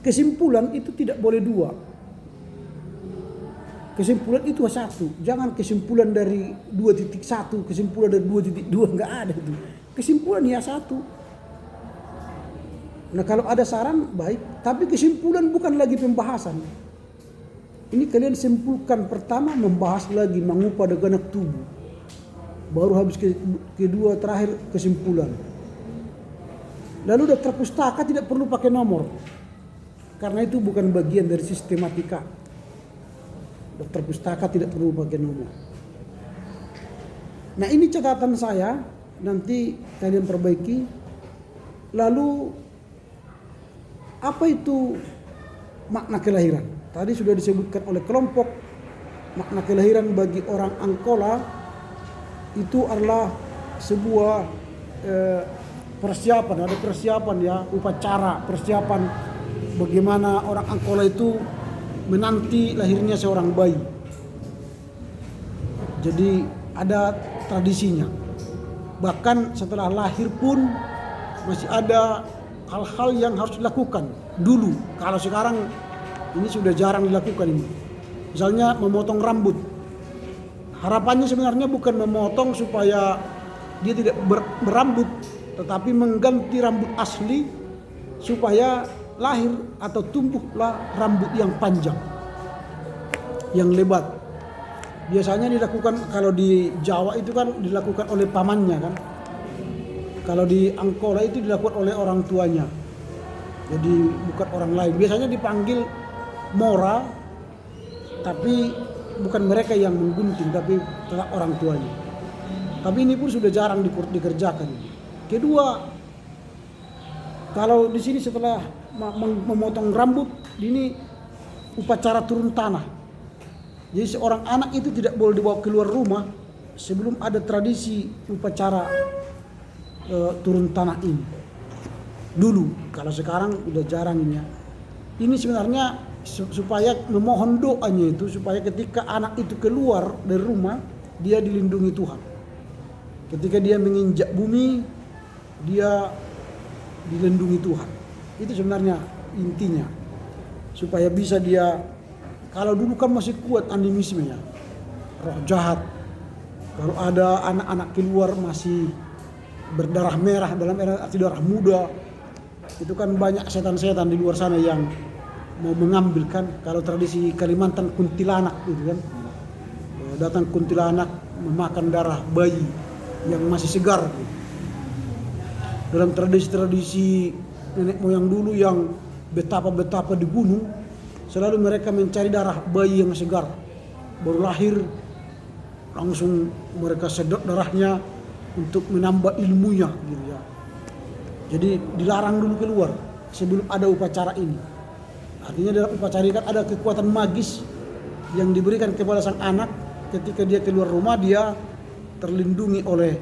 Speaker 1: kesimpulan itu tidak boleh dua. Kesimpulan itu satu, jangan kesimpulan dari 2.1, kesimpulan dari 2.2, nggak ada itu. Kesimpulan ya satu. Nah kalau ada saran baik, tapi kesimpulan bukan lagi pembahasan. Ini kalian simpulkan pertama, membahas lagi mengupah ganak tubuh. Baru habis kedua terakhir kesimpulan. Lalu daftar pustaka tidak perlu pakai nomor, karena itu bukan bagian dari sistematika. Daftar pustaka tidak perlu pakai nomor. Nah ini catatan saya, nanti kalian perbaiki. Lalu apa itu makna kelahiran? Tadi sudah disebutkan oleh kelompok. Makna kelahiran bagi orang Angkola itu adalah sebuah persiapan, ada persiapan ya, upacara, persiapan bagaimana orang Angkola itu menanti lahirnya seorang bayi. Jadi ada tradisinya. Bahkan setelah lahir pun masih ada hal-hal yang harus dilakukan dulu. Kalau sekarang ini sudah jarang dilakukan ini. Misalnya memotong rambut. Harapannya sebenarnya bukan memotong supaya dia tidak berambut, tetapi mengganti rambut asli supaya lahir atau tumbuhlah rambut yang panjang, yang lebat. Biasanya dilakukan kalau di Jawa itu kan dilakukan oleh pamannya kan. Kalau di Angkola itu dilakukan oleh orang tuanya. Jadi bukan orang lain. Biasanya dipanggil mora, tapi bukan mereka yang menggunting, tapi tetap orang tuanya. Tapi ini pun sudah jarang dikerjakan. Kedua, kalau di sini setelah memotong rambut, ini upacara turun tanah. Jadi seorang anak itu tidak boleh dibawa keluar rumah sebelum ada tradisi upacara turun tanah ini. Dulu, kalau sekarang udah jarang ini ya. Ini sebenarnya supaya memohon doanya itu supaya ketika anak itu keluar dari rumah dia dilindungi Tuhan. Ketika dia menginjak bumi dia dilindungi Tuhan. Itu sebenarnya intinya. Supaya bisa dia, kalau dulu kan masih kuat animisme ya, roh jahat. Kalau ada anak-anak keluar masih berdarah merah dalam arti darah muda, itu kan banyak setan-setan di luar sana yang mau mengambilkan. Kalau tradisi Kalimantan kuntilanak itu kan, datang kuntilanak memakan darah bayi yang masih segar. Dalam tradisi-tradisi nenek moyang dulu yang betapa-betapa di gunung, selalu mereka mencari darah bayi yang segar. Baru lahir langsung mereka sedot darahnya untuk menambah ilmunya gitu ya. Jadi dilarang dulu keluar sebelum ada upacara ini. Artinya dalam upacara ini kan ada kekuatan magis yang diberikan kepada sang anak. Ketika dia keluar rumah dia terlindungi oleh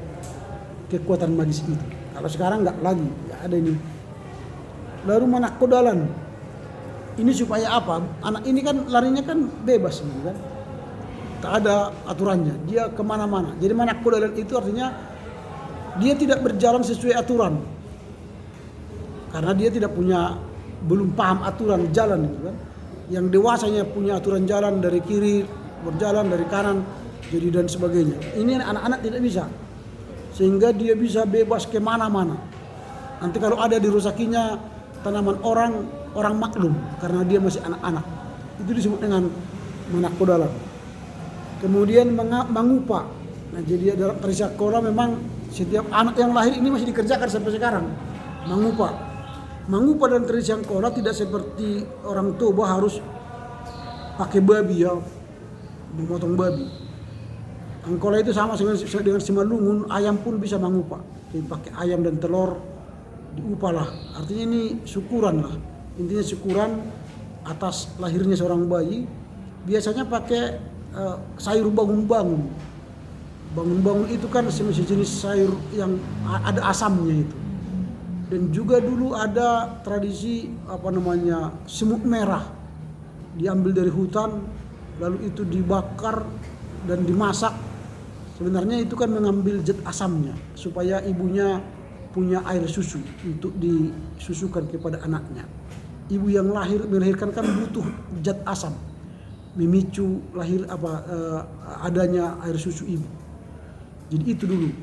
Speaker 1: kekuatan magis itu. Kalau sekarang nggak lagi, nggak ada ini. Lalu manakodalan ini supaya apa? Anak ini kan larinya kan bebas gitu kan, tak ada aturannya, dia kemana-mana. Jadi manakodalan itu artinya dia tidak berjalan sesuai aturan karena dia tidak punya, belum paham aturan jalan gitu kan. Yang dewasanya punya aturan jalan dari kiri berjalan, dari kanan jadi dan sebagainya. Ini anak-anak tidak bisa, sehingga dia bisa bebas kemana-mana. Nanti kalau ada dirusakinya tanaman orang maklum karena dia masih anak-anak. Itu disebut dengan manakodalan. Kemudian mangupa. Nah, jadi dalam tradisi sekolah memang setiap anak yang lahir ini masih dikerjakan sampai sekarang. Mangupa dalam tradisi sekolah tidak seperti orang Toba harus pakai babi ya, memotong babi. Angkola itu sama dengan Simalungun, ayam pun bisa mangupa. Jadi pakai ayam dan telur diupalah. Artinya ini syukuran lah. Intinya syukuran atas lahirnya seorang bayi. Biasanya pakai sayur bangun-bangun. Bangun-bangun itu kan sejenis sayur yang ada asamnya itu. Dan juga dulu ada tradisi semut merah. Diambil dari hutan lalu itu dibakar dan dimasak. Sebenarnya itu kan mengambil zat asamnya supaya ibunya punya air susu untuk disusukan kepada anaknya. Ibu yang melahirkan kan butuh zat asam, memicu adanya air susu ibu. Jadi itu dulu.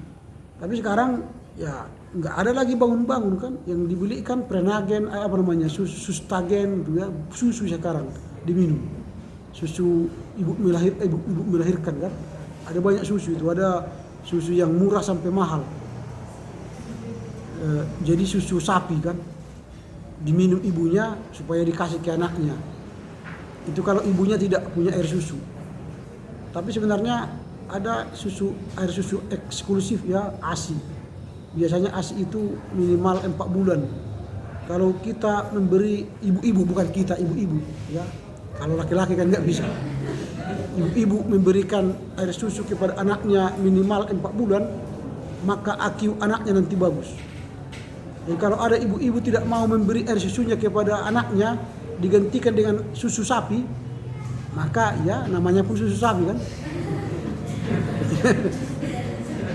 Speaker 1: Tapi sekarang ya nggak ada lagi bangun-bangun kan, yang dibeli kan Prenagen, Sustagen gitu ya, susu sekarang diminum. Susu ibu melahirkan kan. Ada banyak susu itu, ada susu yang murah sampai mahal. Jadi susu sapi kan diminum ibunya supaya dikasih ke anaknya. Itu kalau ibunya tidak punya air susu. Tapi sebenarnya ada air susu eksklusif ya, ASI. Biasanya ASI itu minimal 4 bulan. Kalau kita memberi ibu-ibu, bukan kita, ibu-ibu ya. Kalau laki-laki kan nggak bisa. Ibu-ibu memberikan air susu kepada anaknya minimal 4 bulan, maka AQ anaknya nanti bagus. Jadi kalau ada ibu-ibu tidak mau memberi air susunya kepada anaknya, digantikan dengan susu sapi, maka ya namanya pun susu sapi kan.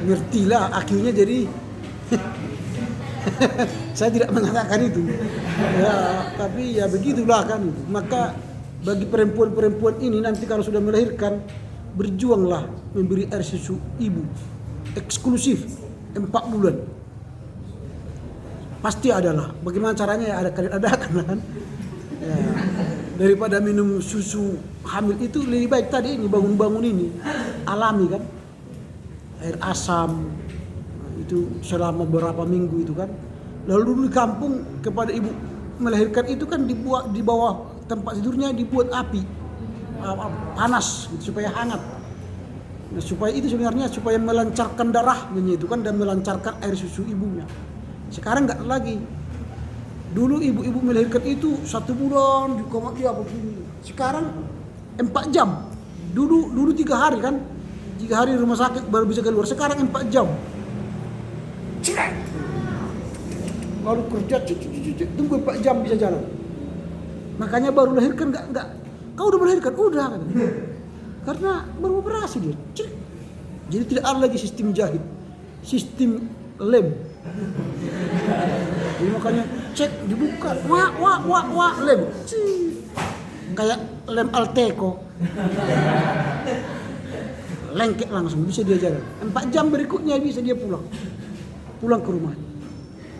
Speaker 1: Ngertilah AQ-nya jadi. Saya tidak mengatakan itu. Ya, tapi ya begitulah kan. Maka bagi perempuan-perempuan ini nanti kalau sudah melahirkan, berjuanglah memberi air susu ibu eksklusif 4 bulan. Pasti adalah. Bagaimana caranya ya kalian adakan kan? Ya. Daripada minum susu hamil itu lebih baik tadi ini bangun-bangun ini alami kan, air asam itu selama beberapa minggu itu kan. Lalu dulu di kampung kepada ibu melahirkan itu kan dibuat di bawah tempat tidurnya dibuat api panas gitu, supaya hangat. Nah, supaya itu sebenarnya supaya melancarkan darahnya itu kan dan melancarkan air susu ibunya. Sekarang nggak lagi. Dulu ibu-ibu melahirkan itu 1 bulan juga dia begini. Sekarang 4 jam. Dulu 3 hari kan. 3 hari rumah sakit baru bisa keluar. Sekarang 4 jam. Lalu kerja tunggu 4 jam bisa jalan. Makanya baru lahirkan enggak. Kau udah melahirkan? Udah kan. Karena baru operasi dia. Jadi tidak ada lagi sistem jahit. Sistem lem. Jadi makanya cek dibuka. Wah lem. Kayak lem Alteco. Lengket langsung bisa dia jalan. 4 jam berikutnya bisa dia pulang ke rumah.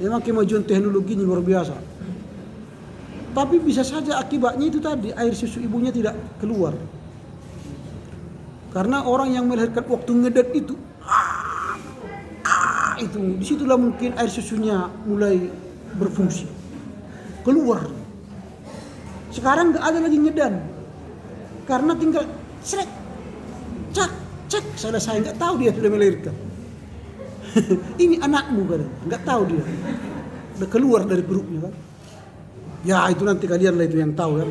Speaker 1: Memang kemajuan teknologinya luar biasa. Tapi bisa saja akibatnya itu tadi air susu ibunya tidak keluar. Karena orang yang melahirkan waktu ngedat itu itu disitulah mungkin air susunya mulai berfungsi keluar. Sekarang nggak ada lagi ngedan karena tinggal cek selesai, nggak tahu dia sudah melahirkan. Ini anakmu kan, nggak tahu dia udah keluar dari perutnya kan. Ya itu nanti kalian lah itu yang tahu kan.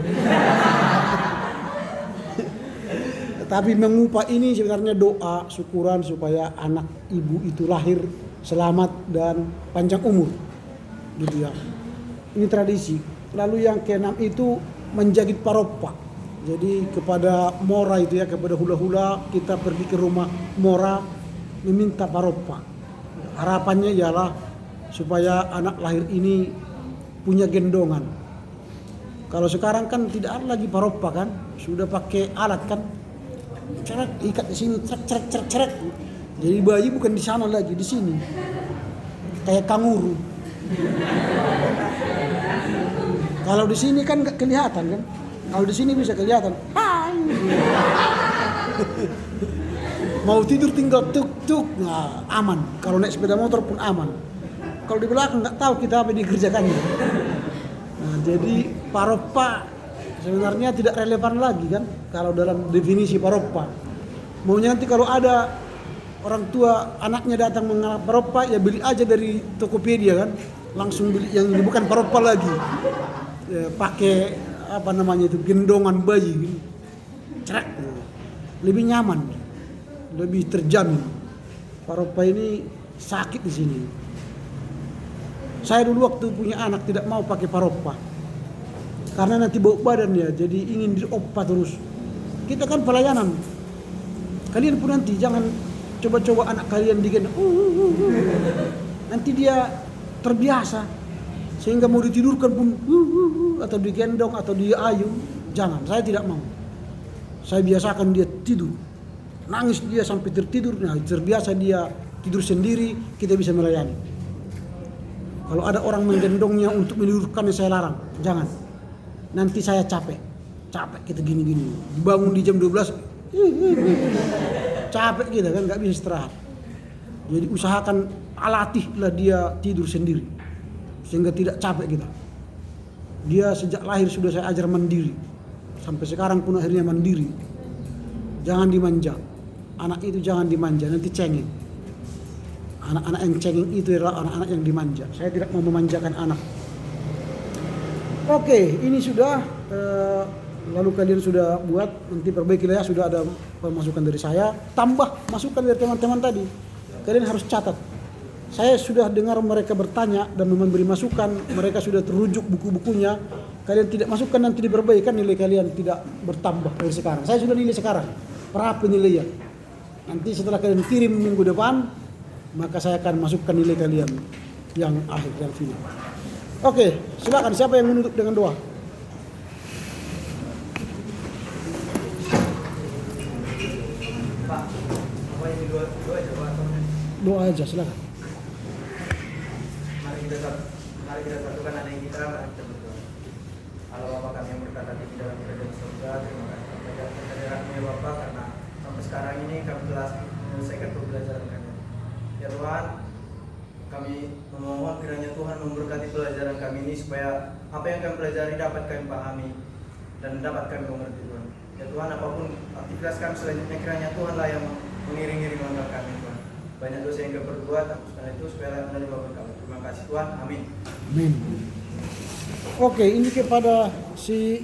Speaker 1: Tapi mengupah ini sebenarnya doa syukuran supaya anak ibu itu lahir selamat dan panjang umur gitu ya. Ini tradisi. Lalu yang keenam itu menjagit paropa. Jadi kepada Mora itu ya, kepada hula-hula kita pergi ke rumah Mora meminta paropa. Harapannya ialah supaya anak lahir ini punya gendongan. Kalau sekarang kan tidak ada lagi paropa kan, sudah pakai alat kan. Ceret, ikat di sini, ceret. Jadi bayi bukan di sana lagi, di sini. Kayak kanguru. Kalau di sini kan nggak kelihatan kan? Kalau di sini bisa kelihatan. Hai. Mau tidur tinggal tuk, nah, aman. Kalau naik sepeda motor pun aman. Kalau di belakang nggak tahu kita apa dikerjakannya. Nah, jadi paropa sebenarnya tidak relevan lagi kan kalau dalam definisi paropa. Maunya nanti kalau ada orang tua anaknya datang mengenal paropa ya beli aja dari Tokopedia kan, langsung beli yang ini bukan paropa lagi. Ya, pakai apa namanya itu gendongan bayi gitu. Cerak. Lebih nyaman, lebih terjamin. Paropa ini sakit di sini. Saya dulu waktu punya anak tidak mau pakai paropa. Karena nanti bau badan ya, jadi ingin diopa terus. Kita kan pelayanan. Kalian pun nanti jangan coba-coba anak kalian digendong. Nanti dia terbiasa. Sehingga mau ditidurkan pun atau digendong atau diayun. Jangan, saya tidak mau. Saya biasakan dia tidur. Nangis dia sampai tertidur. Nah, terbiasa dia tidur sendiri, kita bisa melayani. Kalau ada orang menggendongnya untuk menidurkannya saya larang. Jangan. Nanti saya capek kita gini-gini. Dibangun di jam 12, capek kita kan nggak bisa istirahat. Jadi usahakan alatihlah dia tidur sendiri sehingga tidak capek kita. Dia sejak lahir sudah saya ajar mandiri, sampai sekarang pun akhirnya mandiri. Jangan dimanja, anak itu jangan dimanja, nanti cengeng. Anak-anak yang cengeng itu adalah anak-anak yang dimanja. Saya tidak mau memanjakan anak. Oke, ini sudah lalu kalian sudah buat, nanti perbaikilah ya, sudah ada pemasukan dari saya, tambah masukan dari teman-teman tadi. Kalian harus catat. Saya sudah dengar mereka bertanya dan memberi masukan, mereka sudah terujuk buku-bukunya. Kalian tidak masukkan nanti diperbaikan, nilai kalian tidak bertambah dari sekarang. Saya sudah nilai sekarang, berapa nilainya. Nanti setelah kalian kirim minggu depan, maka saya akan masukkan nilai kalian yang akhir, yang final. Oke, silakan siapa yang menutup dengan doa?
Speaker 6: dua aja Pak.
Speaker 1: Doa aja, silakan.
Speaker 6: Mari kita satukan hati kita, mari kita berdoa. Allah Bapa kami yang berkata di dalam kerajaan surga, terima kasih atas kehadiran-Mu ya Bapa, karena sampai sekarang ini kami telah menyelesaikan pembelajaran kami. Ya Tuhan, kami memohon kiranya Tuhan memberkati pelajaran kami ini supaya apa yang kami pelajari dapat kami pahami dan dapat kami mengerti Tuhan. Ya Tuhan, apapun aktivitas kami selanjutnya kiranya Tuhanlah yang mengiring-iring langkah kami Tuhan. Banyak dosa yang kami perbuat, hapuskan itu supaya menerima berkat. Terima kasih Tuhan, amin.
Speaker 1: Amin. Oke, ini kepada si